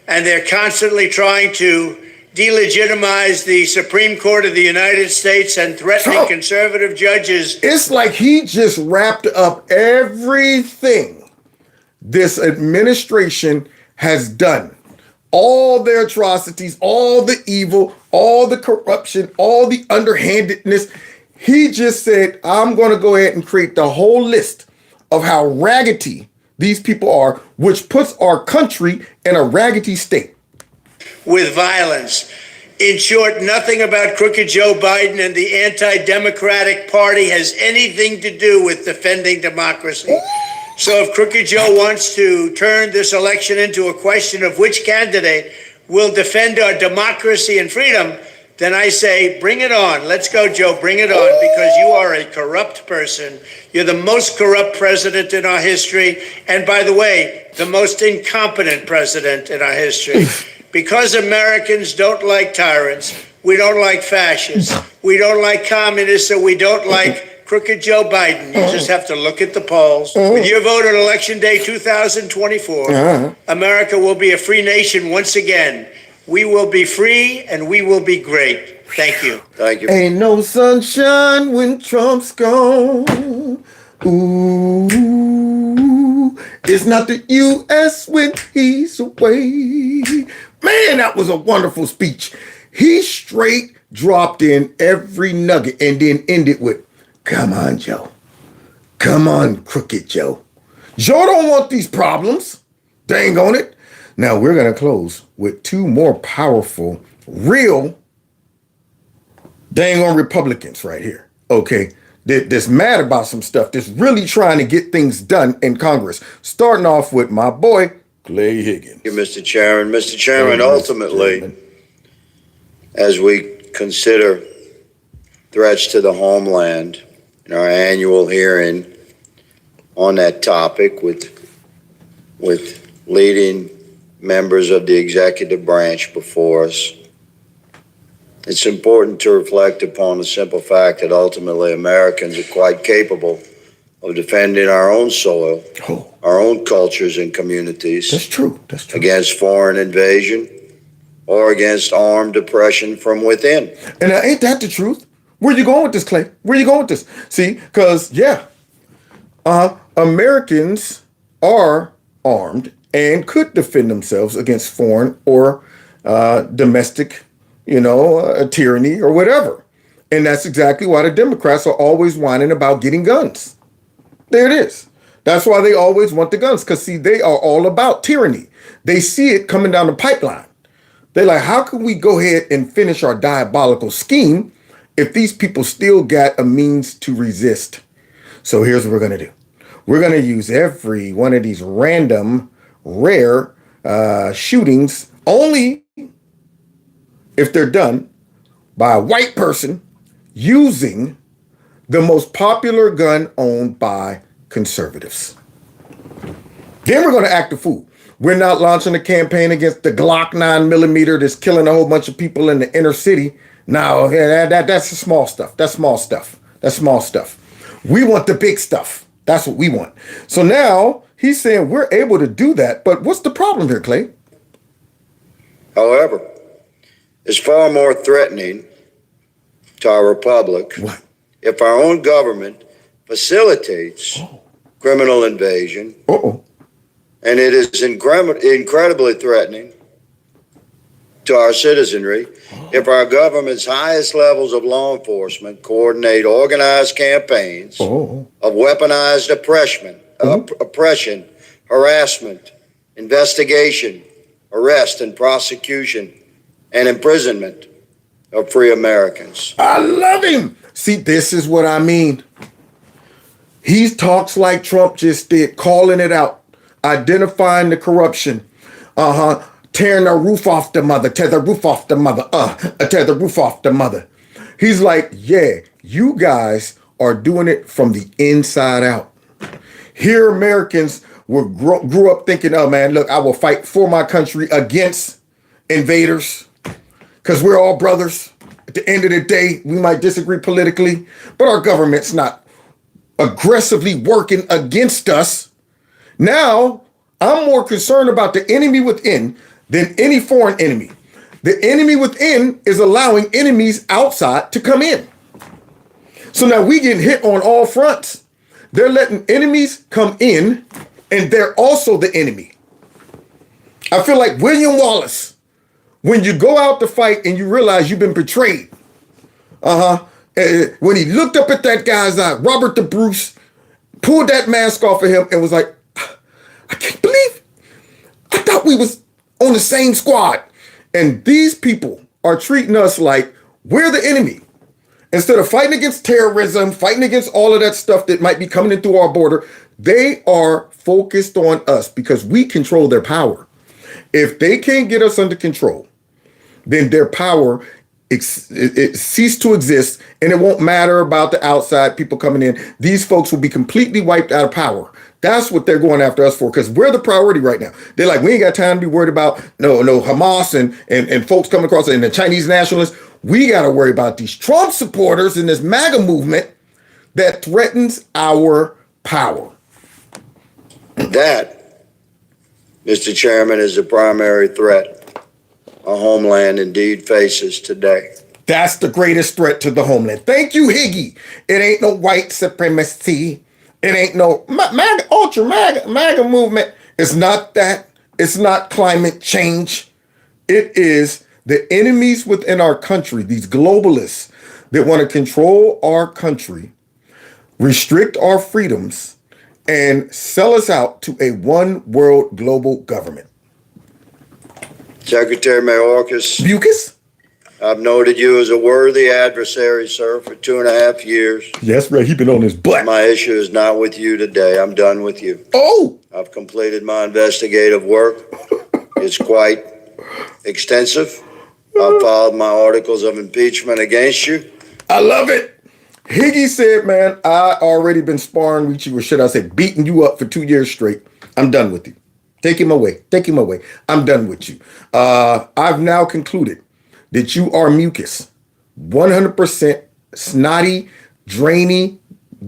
And they're constantly trying to delegitimize the Supreme Court of the United States and threatening conservative judges. It's like he just wrapped up everything this administration has done. All their atrocities, all the evil, all the corruption, all the underhandedness. He just said, I'm going to go ahead and create the whole list of how raggedy these people are, which puts our country in a raggedy state. With violence. In short, nothing about crooked Joe Biden and the anti-democratic party has anything to do with defending democracy. So if Crooked Joe wants to turn this election into a question of which candidate will defend our democracy and freedom, then I say, bring it on. Let's go, Joe, bring it on, because you are a corrupt person. You're the most corrupt president in our history. And by the way, the most incompetent president in our history. Because Americans don't like tyrants, we don't like fascists, we don't like communists, so we don't like crooked Joe Biden. You just have to look at the polls. With your vote on Election Day 2024, America will be a free nation once again. We will be free and we will be great. Thank you. Thank you. Ain't no sunshine when Trump's gone. Ooh, it's not the U.S. when he's away. Man, that was a wonderful speech. He straight dropped in every nugget and then ended with, come on, Joe. Come on, Crooked Joe. Joe don't want these problems. Dang on it. Now, we're going to close with two more powerful, real, dang on Republicans right here. Okay, that's mad about some stuff, that's really trying to get things done in Congress. Starting off with my boy, Clay Higgins. Thank you, Mr. Chairman. Mr. Chairman, ultimately, as we consider threats to the homeland in our annual hearing on that topic with leading members of the executive branch before us, it's important to reflect upon the simple fact that ultimately Americans are quite capable of defending our own soil, our own cultures and communities. That's true. That's true. Against foreign invasion or against armed oppression from within. And ain't that the truth? Where you going with this, Clay? Where you going with this? See, because, Americans are armed and could defend themselves against foreign or domestic, tyranny or whatever. And that's exactly why the Democrats are always whining about getting guns. There it is. That's why they always want the guns, because, see, they are all about tyranny. They see it coming down the pipeline. They're like, how can we go ahead and finish our diabolical scheme if these people still got a means to resist? So here's what we're going to do. We're going to use every one of these random, rare shootings only if they're done by a white person using the most popular gun owned by conservatives. Then we're going to act a fool. We're not launching a campaign against the Glock 9mm that's killing a whole bunch of people in the inner city. No, that's the small stuff. That's small stuff. That's small stuff. We want the big stuff. That's what we want. So now he's saying we're able to do that. But what's the problem here, Clay? However, it's far more threatening to our republic if our own government facilitates criminal invasion. And it is incredibly threatening to our citizenry if our government's highest levels of law enforcement coordinate organized campaigns of weaponized oppression, harassment, investigation, arrest and prosecution, and imprisonment of free Americans. I love him. See, this is what I mean. He talks like Trump just did, calling it out, identifying the corruption, tearing the roof off the mother, tear the roof off the mother, tear the roof off the mother. He's like, yeah, you guys are doing it from the inside out. Here, Americans grew up thinking, oh man, look, I will fight for my country against invaders because we're all brothers. At the end of the day, we might disagree politically, but our government's not aggressively working against us. Now, I'm more concerned about the enemy within than any foreign enemy. The enemy within is allowing enemies outside to come in. So now we getting hit on all fronts. They're letting enemies come in, and they're also the enemy. I feel like William Wallace, when you go out to fight and you realize you've been betrayed. When he looked up at that guy's eye, Robert the Bruce, pulled that mask off of him and was like, I can't believe I thought we was on the same squad. And these people are treating us like we're the enemy. Instead of fighting against terrorism, fighting against all of that stuff that might be coming in through our border, they are focused on us because we control their power. If they can't get us under control, then their power it ceased to exist, and it won't matter about the outside people coming in. These folks will be completely wiped out of power. That's what they're going after us for, because we're the priority right now. They're like, we ain't got time to be worried about no Hamas and folks coming across and the Chinese nationalists. We got to worry about these Trump supporters in this MAGA movement that threatens our power. That, Mr. Chairman, is the primary threat our homeland indeed faces today. That's the greatest threat to the homeland. Thank you, Higgy. It ain't no white supremacy. It ain't no MAGA movement. It's not that. It's not climate change. It is the enemies within our country, these globalists that want to control our country, restrict our freedoms, and sell us out to a one world global government. Secretary Mayorkas, Mucus? I've noted you as a worthy adversary, sir, for 2.5 years. Yes, right. He's been on his butt. My issue is not with you today. I'm done with you. Oh! I've completed my investigative work. It's quite extensive. I've filed my articles of impeachment against you. I love it. Higgy said, man, I already been sparring with you, or should I say beating you up for 2 years straight. I'm done with you. Take him away. Take him away. I'm done with you. I've now concluded that you are mucus. 100% snotty, drainy,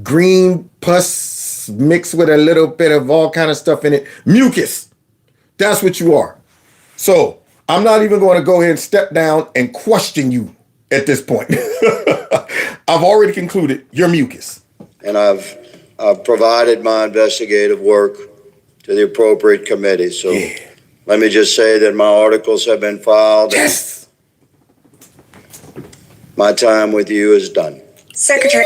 green pus mixed with a little bit of all kind of stuff in it. Mucus. That's what you are. So I'm not even going to go ahead and step down and question you at this point. I've already concluded you're mucus. And I've provided my investigative work to the appropriate committee. So let me just say that my articles have been filed. Yes. My time with you is done. Secretary.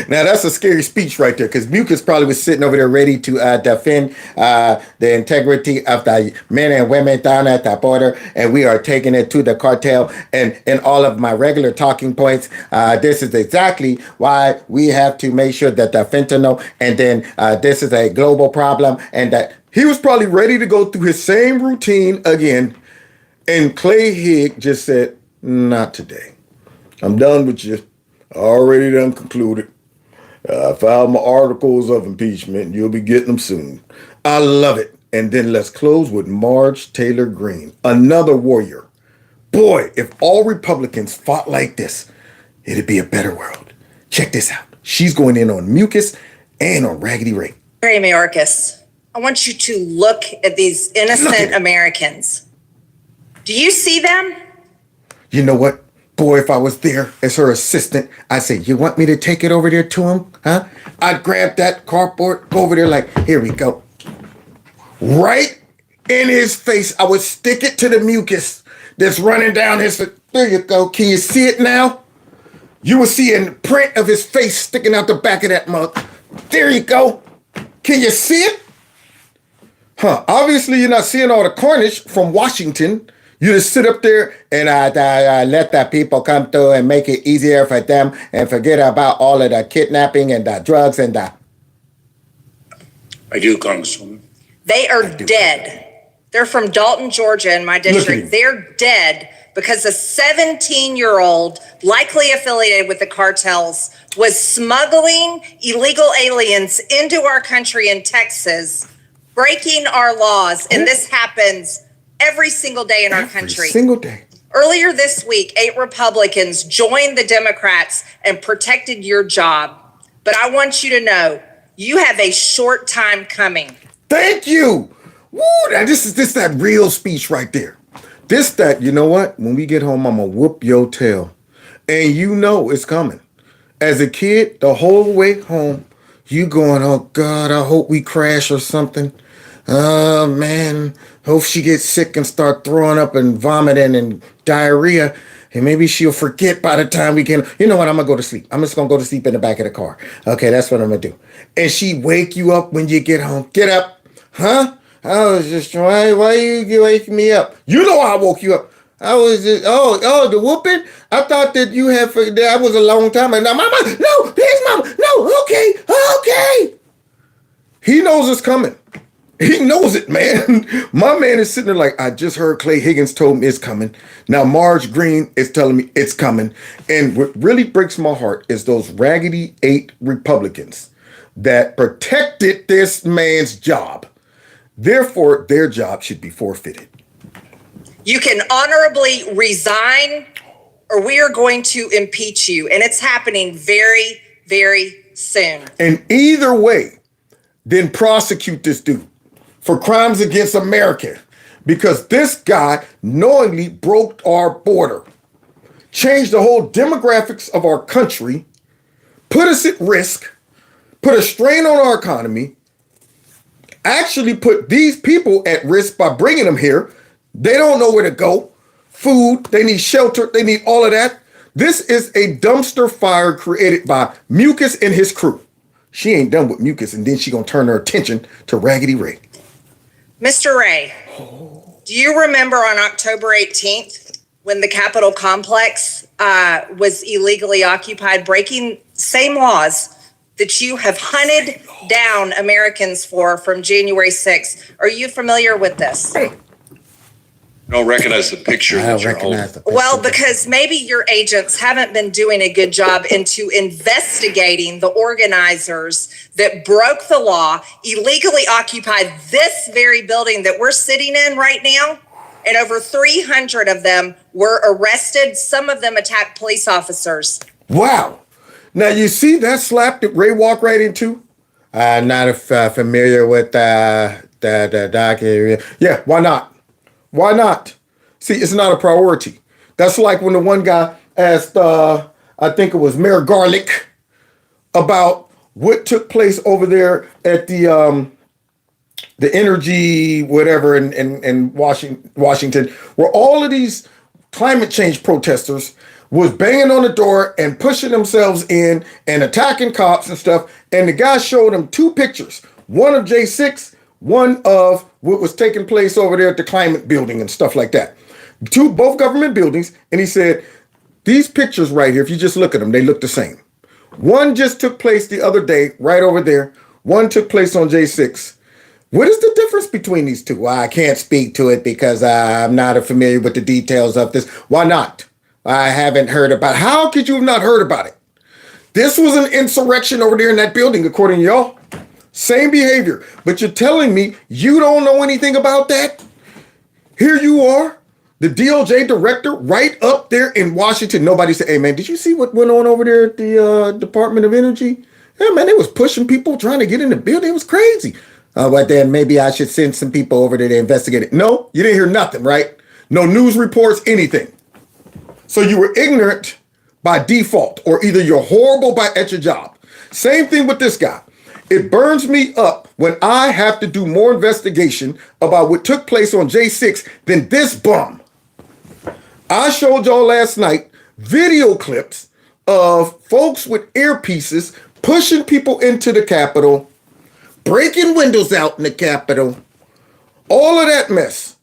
Now that's a scary speech right there, because Mucus probably was sitting over there ready to defend the integrity of the men and women down at the border, and we are taking it to the cartel. And in all of my regular talking points, this is exactly why we have to make sure that the fentanyl, and then this is a global problem, and that he was probably ready to go through his same routine again. And Clay Higg just said, not today. I'm done with you. Already done concluded. I filed my articles of impeachment. You'll be getting them soon. I love it. And then let's close with Marge Taylor Greene, another warrior. Boy, if all Republicans fought like this, it'd be a better world. Check this out. She's going in on mucus and on Raggedy Ray. Mary Mayorkas, I want you to look at these innocent Americans. Do you see them? You know what? Boy, if I was there as her assistant, I'd say, you want me to take it over there to him? Huh? I'd grab that cardboard, go over there like, here we go. Right in his face, I would stick it to the mucus that's running down his face. There you go. Can you see it now? You will see a print of his face sticking out the back of that mug. There you go. Can you see it? Huh. Obviously, you're not seeing all the carnage from Washington. You just sit up there and let the people come through and make it easier for them and forget about all of the kidnapping and the drugs and the... I do, Congresswoman. They are dead. They're from Dalton, Georgia, in my district. They're dead because a 17-year-old, likely affiliated with the cartels, was smuggling illegal aliens into our country in Texas, breaking our laws. And this happens every single day in our country. Every single day. Earlier this week, 8 Republicans joined the Democrats and protected your job. But I want you to know, you have a short time coming. Thank you. Woo, this is that real speech right there. You know what? When we get home, I'm going to whoop your tail. And you know it's coming. As a kid, the whole way home, you going, oh God, I hope we crash or something. Oh man, hope she gets sick and start throwing up and vomiting and diarrhea. And maybe she'll forget by the time we can. You know what? I'm going to go to sleep. I'm just going to go to sleep in the back of the car. Okay, that's what I'm going to do. And she wake you up when you get home. Get up. Huh? I was just trying. Why you waking me up? You know I woke you up. I was just, the whooping? I thought that you had, that was a long time. And now, Mama, no, here's Mama. No, okay. He knows it's coming. He knows it, man. My man is sitting there like, I just heard Clay Higgins told me it's coming. Now Marge Greene is telling me it's coming. And what really breaks my heart is those raggedy 8 Republicans that protected this man's job. Therefore, their job should be forfeited. You can honorably resign, or we are going to impeach you. And it's happening very, very soon. And either way, then prosecute this dude for crimes against America, because this guy knowingly broke our border, changed the whole demographics of our country, put us at risk, put a strain on our economy, actually put these people at risk by bringing them here. They don't know where to go. Food, they need shelter, they need all of that. This is a dumpster fire created by Mucus and his crew. She ain't done with Mucus, and then she gonna turn her attention to Raggedy Ray. Mr. Ray, do you remember on October 18th when the Capitol complex was illegally occupied, breaking same laws that you have hunted down Americans for from January 6th? Are you familiar with this? I don't recognize the picture that you're holding. Well, because maybe your agents haven't been doing a good job into investigating the organizers that broke the law, illegally occupied this very building that we're sitting in right now. And over 300 of them were arrested. Some of them attacked police officers. Wow. Now, you see that slap that Ray walked right into? I'm not familiar with the document. Yeah, why not? Why not? See, it's not a priority. That's like when the one guy asked, I think it was Mayor Garlick, about what took place over there at the energy whatever in Washington, where all of these climate change protesters was banging on the door and pushing themselves in and attacking cops and stuff. And the guy showed them 2 pictures, one of J6, one of what was taking place over there at the climate building and stuff like that. Both government buildings. And he said, these pictures right here, if you just look at them, they look the same. One just took place the other day, right over there. One took place on J6. What is the difference between these two? Well, I can't speak to it because I'm not familiar with the details of this. Why not? I haven't heard about it. How could you have not heard about it? This was an insurrection over there in that building, according to y'all. Same behavior. But you're telling me you don't know anything about that? Here you are, the DOJ director, right up there in Washington. Nobody said, hey, man, did you see what went on over there at the Department of Energy? Yeah, man, they was pushing people trying to get in the building. It was crazy. But then maybe I should send some people over there to investigate it. No, you didn't hear nothing, right? No news reports, anything. So you were ignorant by default, or either you're horrible at your job. Same thing with this guy. It burns me up when I have to do more investigation about what took place on J6 than this bum. I showed y'all last night video clips of folks with earpieces pushing people into the Capitol, breaking windows out in the Capitol, all of that mess.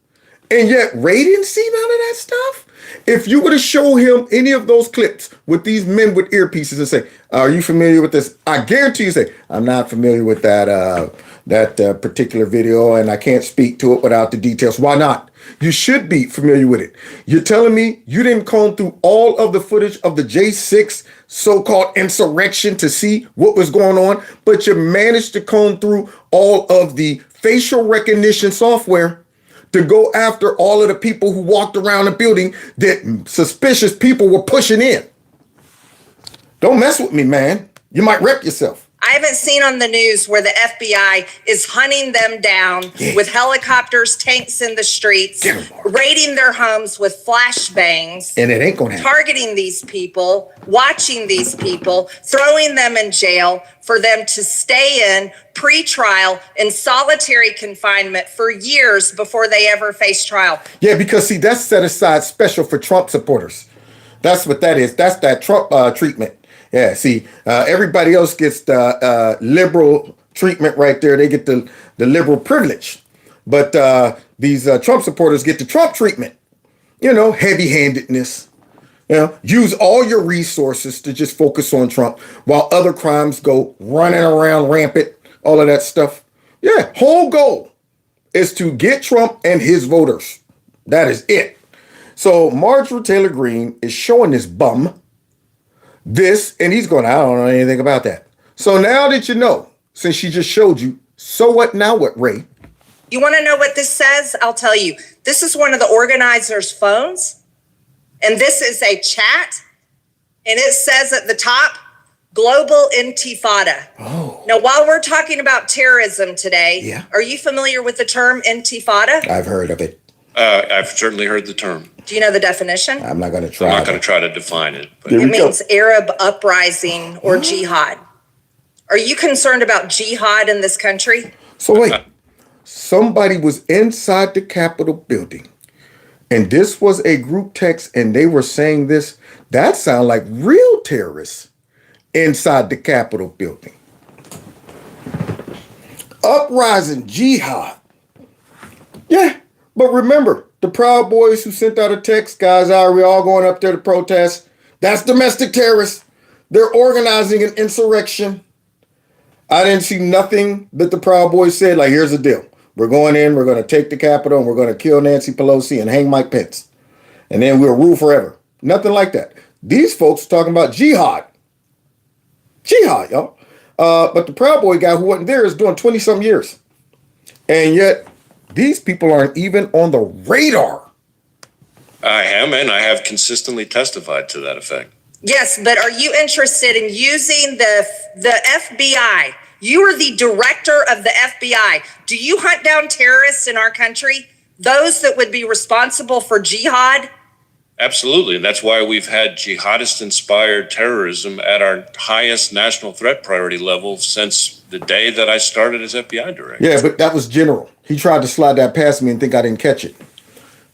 And yet Ray didn't see none of that stuff. If you were to show him any of those clips with these men with earpieces and say, are you familiar with this? I guarantee you say, I'm not familiar with that particular video and I can't speak to it without the details. Why not? You should be familiar with it. You're telling me you didn't comb through all of the footage of the J6 so-called insurrection to see what was going on, but you managed to comb through all of the facial recognition software to go after all of the people who walked around the building that suspicious people were pushing in. Don't mess with me, man. You might wreck yourself. I haven't seen on the news where the FBI is hunting them down with helicopters, tanks in the streets, raiding their homes with flashbangs. And it ain't gonna happen. Targeting these people, watching these people, throwing them in jail for them to stay in pre-trial in solitary confinement for years before they ever face trial. Yeah, because see, that's set aside special for Trump supporters. That's what that is. That's that Trump treatment. Yeah, see, everybody else gets the liberal treatment right there. They get the liberal privilege. But these Trump supporters get the Trump treatment. You know, heavy-handedness. You know, use all your resources to just focus on Trump while other crimes go running around rampant, all of that stuff. Yeah, whole goal is to get Trump and his voters. That is it. So Marjorie Taylor Greene is showing this bum this, and he's going, I don't know anything about that. So now that you know, since she just showed you, so what now what, Ray? You want to know what this says? I'll tell you. This is one of the organizers' phones, and this is a chat, and it says at the top, Global Intifada. Oh. Now, while we're talking about terrorism today, are you familiar with the term Intifada? I've heard of it. I've certainly heard the term. Do you know the definition? I'm not going to try. I'm not going to try to define it. But It means Arab uprising or jihad. Are you concerned about jihad in this country? So wait, somebody was inside the Capitol building, and this was a group text, and they were saying this. That sounds like real terrorists inside the Capitol building. Uprising jihad. Yeah. But remember, the Proud Boys who sent out a text, guys, are we all going up there to protest? That's domestic terrorists. They're organizing an insurrection. I didn't see nothing that the Proud Boys said, like, here's the deal. We're going in, we're going to take the Capitol, and we're going to kill Nancy Pelosi and hang Mike Pence. And then we'll rule forever. Nothing like that. These folks are talking about jihad. Jihad, y'all. But the Proud Boy guy who wasn't there is doing 20-something years. And yet, these people aren't even on the radar. I am, and I have consistently testified to that effect. Yes, but are you interested in using the FBI? You are the director of the FBI. Do you hunt down terrorists in our country? Those that would be responsible for jihad? Absolutely. And that's why we've had jihadist-inspired terrorism at our highest national threat priority level since the day that I started as FBI director. Yeah, but that was general. He tried to slide that past me and think I didn't catch it.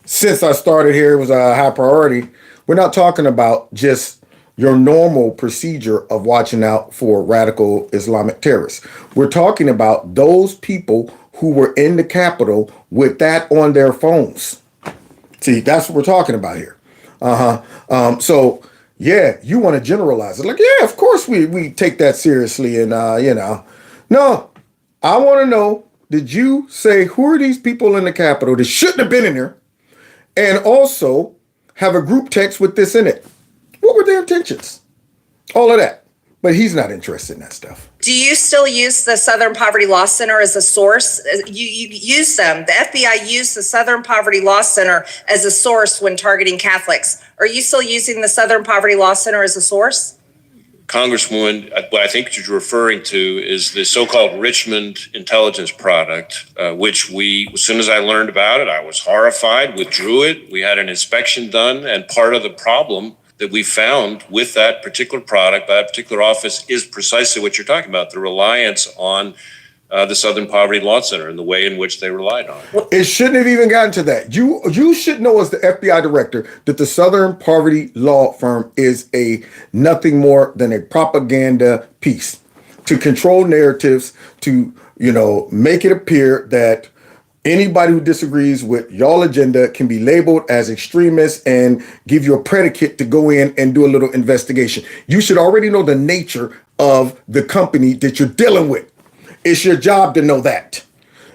Since I started here, it was a high priority. We're not talking about just your normal procedure of watching out for radical Islamic terrorists. We're talking about those people who were in the Capitol with that on their phones. See, that's what we're talking about here. So, yeah, you want to generalize it. Like, yeah, of course we take that seriously. And, no, I want to know, did you say, who are these people in the Capitol that shouldn't have been in there? And also, have a group text with this in it. What were their intentions? All of that. But he's not interested in that stuff. Do you still use the Southern Poverty Law Center as a source? You use them. The FBI used the Southern Poverty Law Center as a source when targeting Catholics. Are you still using the Southern Poverty Law Center as a source? Congresswoman, what I think what you're referring to is the so-called Richmond intelligence product, which as soon as I learned about it, I was horrified, withdrew it. We had an inspection done, and part of the problem that we found with that particular product, by that particular office, is precisely what you're talking about, the reliance on the Southern Poverty Law Center and the way in which they relied on it. It shouldn't have even gotten to that. You should know as the FBI director that the Southern Poverty Law Firm is nothing more than a propaganda piece to control narratives, to make it appear that anybody who disagrees with y'all agenda can be labeled as extremists and give you a predicate to go in and do a little investigation. You should already know the nature of the company that you're dealing with. It's your job to know that.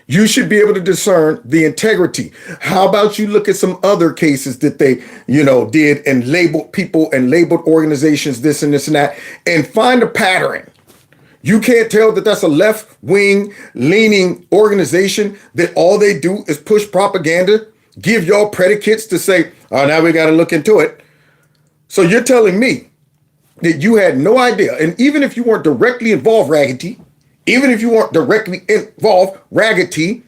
You should be able to discern the integrity. How about you look at some other cases that they, did and labeled people and labeled organizations this and this and that and find a pattern. You can't tell that that's a left-wing leaning organization that all they do is push propaganda, give y'all predicates to say, oh, now we got to look into it. So you're telling me that you had no idea. And even if you weren't directly involved, Raggedy,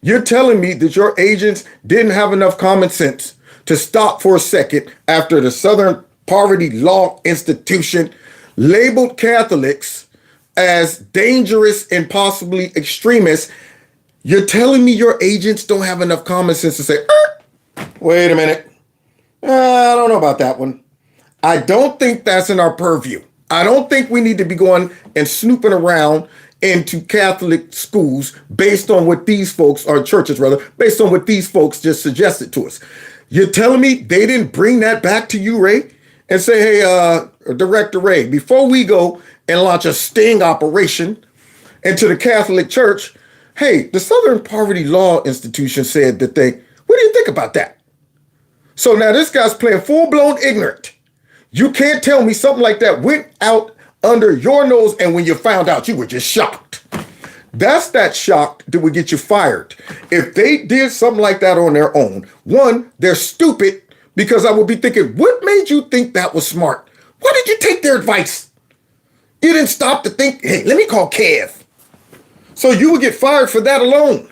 you're telling me that your agents didn't have enough common sense to stop for a second after the Southern Poverty Law Institution labeled Catholics as dangerous and possibly extremists. You're telling me your agents don't have enough common sense to say, wait a minute, I don't know about that one. I don't think that's in our purview. I don't think we need to be going and snooping around into Catholic schools based on what these folks, or churches rather, based on what these folks just suggested to us. You're telling me they didn't bring that back to you, Ray, and say, hey, Director Ray, before we go and launch a sting operation into the Catholic Church, hey, the Southern Poverty Law Institution said that what do you think about that? So now this guy's playing full-blown ignorant. You can't tell me something like that went out under your nose, and when you found out, you were just shocked. That's that shock that would get you fired. If they did something like that on their own, one, they're stupid, because I would be thinking, what made you think that was smart? Why did you take their advice? You didn't stop to think, hey, let me call Kev. So you would get fired for that alone,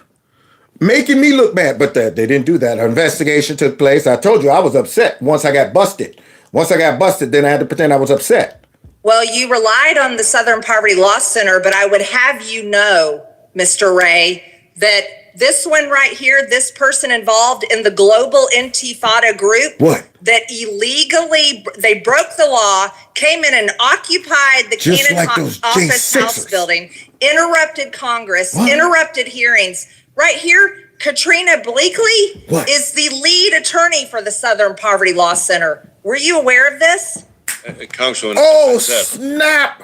making me look bad. But they didn't do that. An investigation took place. I told you I was upset once I got busted. Then I had to pretend I was upset. Well, you relied on the Southern Poverty Law Center, but I would have you know, Mr. Ray, that this one right here, this person involved in the global Intifada group, that illegally, they broke the law, came in and occupied the Cannon office house building, interrupted Congress, interrupted hearings. Right here, Katrina Bleakley is the lead attorney for the Southern Poverty Law Center. Were you aware of this? Congresswoman. Oh, snap.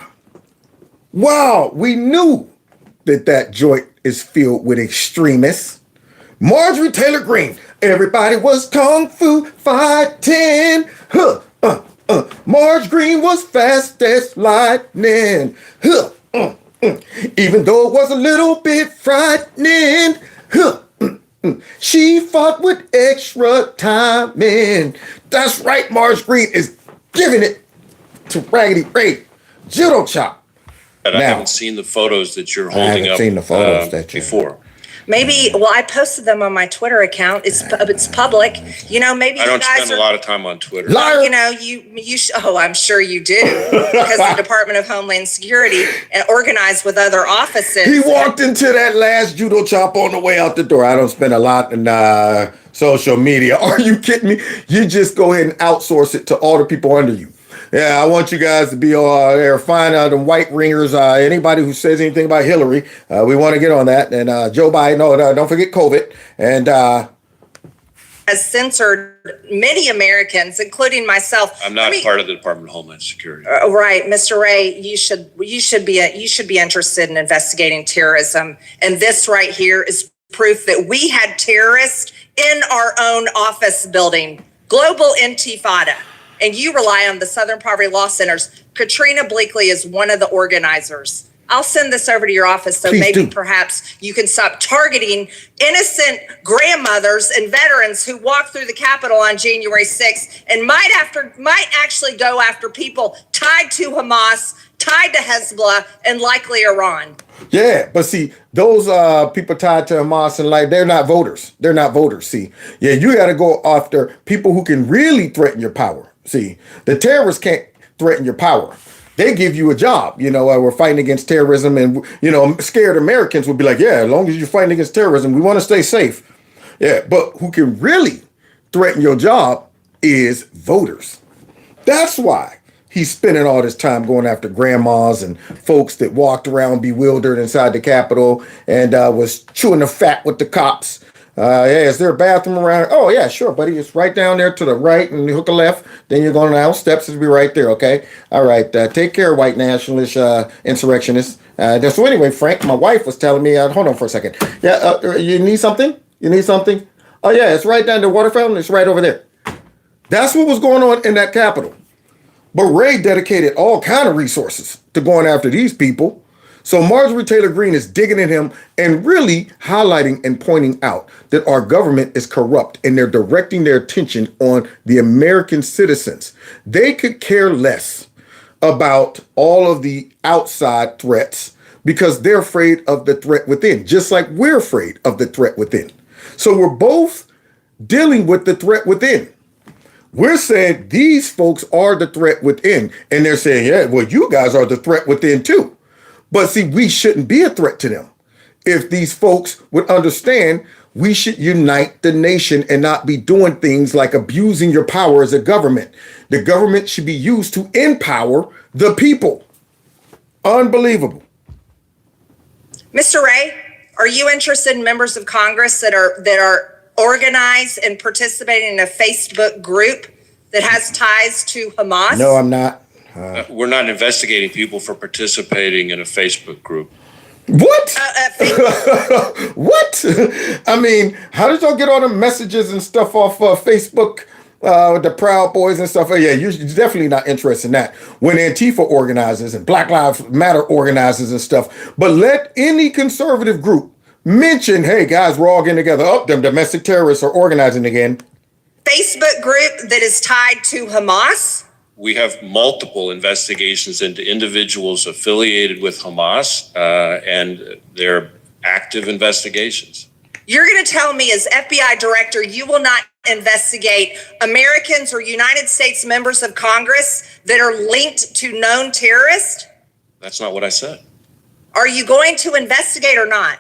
Wow, we knew that joint is filled with extremists. Marjorie Taylor Greene, everybody was kung fu fighting. Marge Greene was fast as lightning. Even though it was a little bit frightening. She fought with extra timing. That's right, Marge Greene is giving it to Raggedy Ray. Judo chop. And I haven't seen the photos that you're holding up before. Maybe, I posted them on my Twitter account. It's public. Maybe I don't you guys spend a lot of time on Twitter. Liar. I'm sure you do, because the Department of Homeland Security organized with other offices. He walked into that last judo chop on the way out the door. I don't spend a lot in social media. Are you kidding me? You just go ahead and outsource it to all the people under you. Yeah, I want you guys to be there. Find the white ringers. Anybody who says anything about Hillary, we want to get on that. And Joe Biden, don't forget COVID. And has censored many Americans, including myself. I'm not part of the Department of Homeland Security. Right, Mr. Ray, you should be interested in investigating terrorism. And this right here is proof that we had terrorists in our own office building global intifada, and you rely on the Southern Poverty Law Centers. Katrina Bleakley is one of the organizers. I'll send this over to your office so perhaps you can stop targeting innocent grandmothers and veterans who walked through the Capitol on January 6th and might actually go after people tied to Hamas, tied to Hezbollah, and likely Iran. Yeah, but see, those people tied to Hamas and they're not voters. They're not voters. See, yeah, you got to go after people who can really threaten your power. See, the terrorists can't threaten your power. They give you a job. We're fighting against terrorism, and scared Americans would be like, yeah, as long as you're fighting against terrorism, we want to stay safe. Yeah, but who can really threaten your job is voters. That's why he's spending all this time going after grandmas and folks that walked around bewildered inside the Capitol and was chewing the fat with the cops. Is there a bathroom around? Oh, yeah, sure, buddy. It's right down there to the right and you hook a left. Then you're going down steps. It'll be right there, okay? All right. Take care, white nationalist insurrectionists. So anyway, Frank, my wife was telling me, hold on for a second. Yeah, you need something? You need something? Oh, yeah, it's right down the water fountain. It's right over there. That's what was going on in that Capitol. But Ray dedicated all kind of resources to going after these people. So Marjorie Taylor Greene is digging at him and really highlighting and pointing out that our government is corrupt and they're directing their attention on the American citizens. They could care less about all of the outside threats because they're afraid of the threat within, just like we're afraid of the threat within. So we're both dealing with the threat within. We're saying these folks are the threat within, and they're saying, yeah, well, you guys are the threat within too. But see, we shouldn't be a threat to them. If these folks would understand, we should unite the nation and not be doing things like abusing your power as a government. The government should be used to empower the people. Unbelievable. Mr. Ray, are you interested in members of Congress that are organized and participating in a Facebook group that has ties to Hamas? No, I'm not. We're not investigating people for participating in a Facebook group. What? What? I mean, how did y'all get all the messages and stuff off Facebook with the Proud Boys and stuff? Yeah, you're definitely not interested in that. When Antifa organizes and Black Lives Matter organizes and stuff. But let any conservative group mention, hey, guys, we're all getting together. Oh, them domestic terrorists are organizing again. Facebook group that is tied to Hamas? We have multiple investigations into individuals affiliated with Hamas, and they're active investigations. You're going to tell me as FBI director, you will not investigate Americans or United States members of Congress that are linked to known terrorists? That's not what I said. Are you going to investigate or not?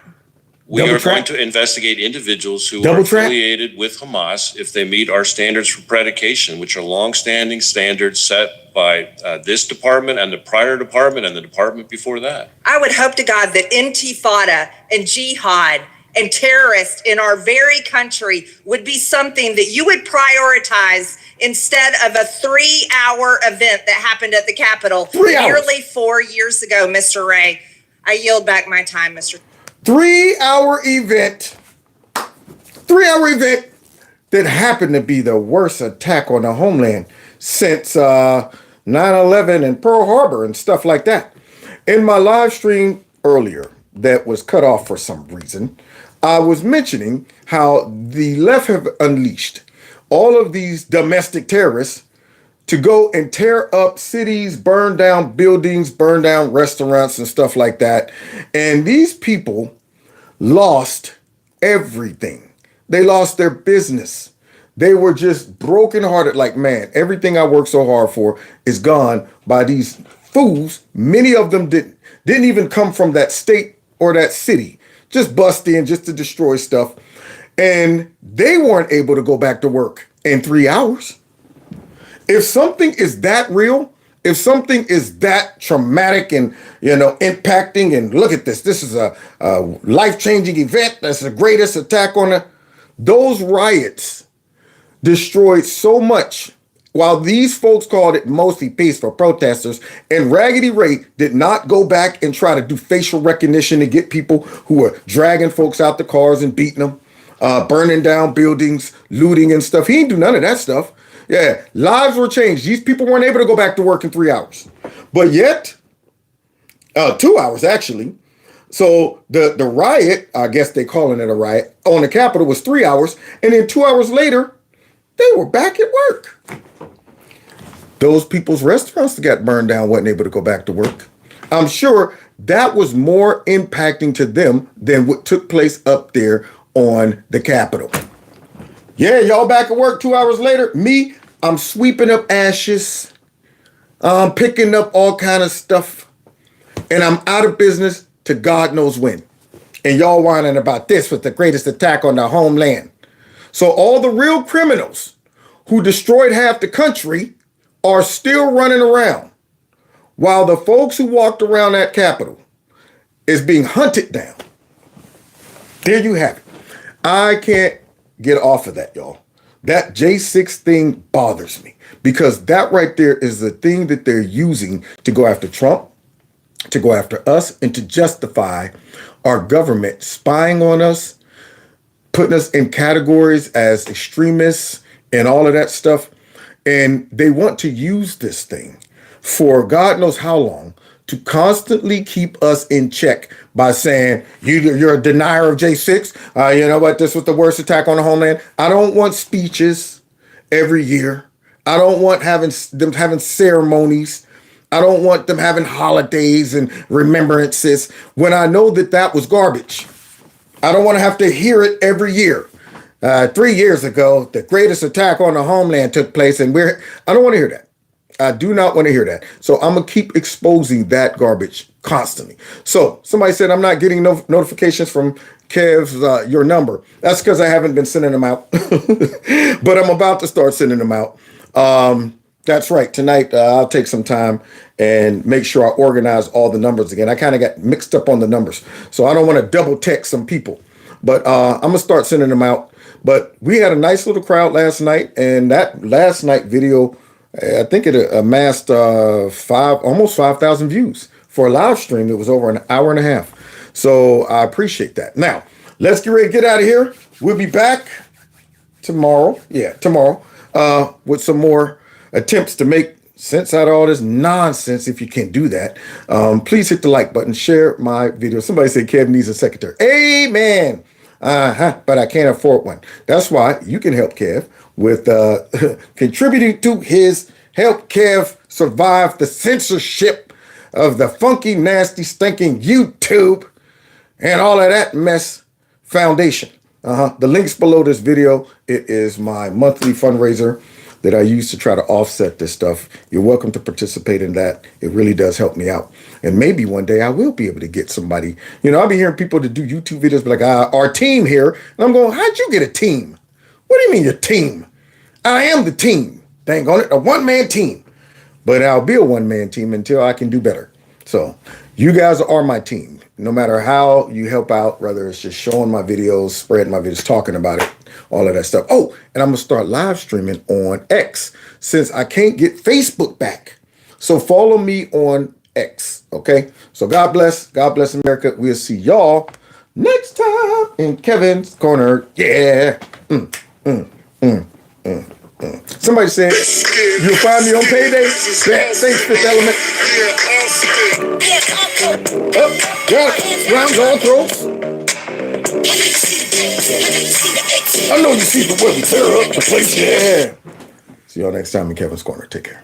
We are going to investigate individuals who are affiliated with Hamas if they meet our standards for predication, which are longstanding standards set by this department and the prior department and the department before that. I would hope to God that intifada and jihad and terrorists in our very country would be something that you would prioritize instead of a 3-hour event that happened at the Capitol nearly 4 years ago, Mr. Ray. I yield back my time, Mr. 3-hour event. 3-hour event that happened to be the worst attack on the homeland since 9/11 and Pearl Harbor and stuff like that. In my live stream earlier that was cut off for some reason, I was mentioning how the left have unleashed all of these domestic terrorists to go and tear up cities, burn down buildings, burn down restaurants and stuff like that. And these people lost everything. They lost their business. They were just brokenhearted, like, man, everything I worked so hard for is gone by these fools. Many of them didn't even come from that state or that city, just bust in just to destroy stuff. And they weren't able to go back to work in 3 hours. If something is that real, if something is that traumatic and, impacting, and look at this is a life-changing event. That's the greatest attack on those riots destroyed so much. While these folks called it mostly peaceful protesters, and Raggedy Ray did not go back and try to do facial recognition to get people who were dragging folks out the cars and beating them. burning down buildings, looting and stuff. He didn't do none of that stuff. Yeah, lives were changed. These people weren't able to go back to work in 3 hours. But yet, 2 hours actually. So the riot, I guess they calling it a riot, on the Capitol was 3 hours. And then 2 hours later, they were back at work. Those people's restaurants that got burned down wasn't able to go back to work. I'm sure that was more impacting to them than what took place up there on the Capitol. Yeah, y'all back at work 2 hours later. Me, I'm sweeping up ashes. I'm picking up all kind of stuff. And I'm out of business to God knows when. And y'all whining about this was the greatest attack on the homeland. So all the real criminals who destroyed half the country are still running around, while the folks who walked around that Capitol is being hunted down. There you have it. I can't get off of that, y'all. That J6 thing bothers me because that right there is the thing that they're using to go after Trump, to go after us, and to justify our government spying on us, putting us in categories as extremists and all of that stuff. And they want to use this thing for God knows how long to constantly keep us in check by saying, you're a denier of J6. You know what? This was the worst attack on the homeland. I don't want speeches every year. I don't want them having ceremonies. I don't want them having holidays and remembrances when I know that was garbage. I don't want to have to hear it every year. 3 years ago, the greatest attack on the homeland took place, and I don't want to hear that. I do not want to hear that. So I'm going to keep exposing that garbage constantly. So somebody said, I'm not getting notifications from Kev's, your number. That's because I haven't been sending them out. But I'm about to start sending them out. That's right. Tonight, I'll take some time and make sure I organize all the numbers again. I kind of got mixed up on the numbers. So I don't want to double text some people. But I'm going to start sending them out. But we had a nice little crowd last night. And that last night video, I think it amassed almost 5,000 views. For a live stream, it was over an hour and a half. So I appreciate that. Now, let's get ready to get out of here. We'll be back tomorrow. Yeah, tomorrow with some more attempts to make sense out of all this nonsense. If you can't do that, please hit the like button, share my video. Somebody said Kev needs a secretary. Amen. But I can't afford one. That's why you can help Kev with contributing to his Help Kev Survive the Censorship of the Funky, Nasty, Stinking YouTube and all of that mess foundation. The link's below this video. It is my monthly fundraiser that I use to try to offset this stuff. You're welcome to participate in that. It really does help me out. And maybe one day I will be able to get somebody. You know, I'll be hearing people that do YouTube videos be like, our team here. And I'm going, how'd you get a team? What do you mean your team? I am the team. Dang on it, a one-man team. But I'll be a one-man team until I can do better. So you guys are my team. No matter how you help out, whether it's just showing my videos, spreading my videos, talking about it, all of that stuff. Oh, and I'm going to start live streaming on X since I can't get Facebook back. So follow me on X, okay? So God bless America. We'll see y'all next time in Kevin's Corner. Yeah. Somebody said, you'll find me on payday. Thanks, Fifth Element. Rounds all throats. I know you see the way we tear up the place. Yeah. See y'all next time in Kevin's Corner. Take care.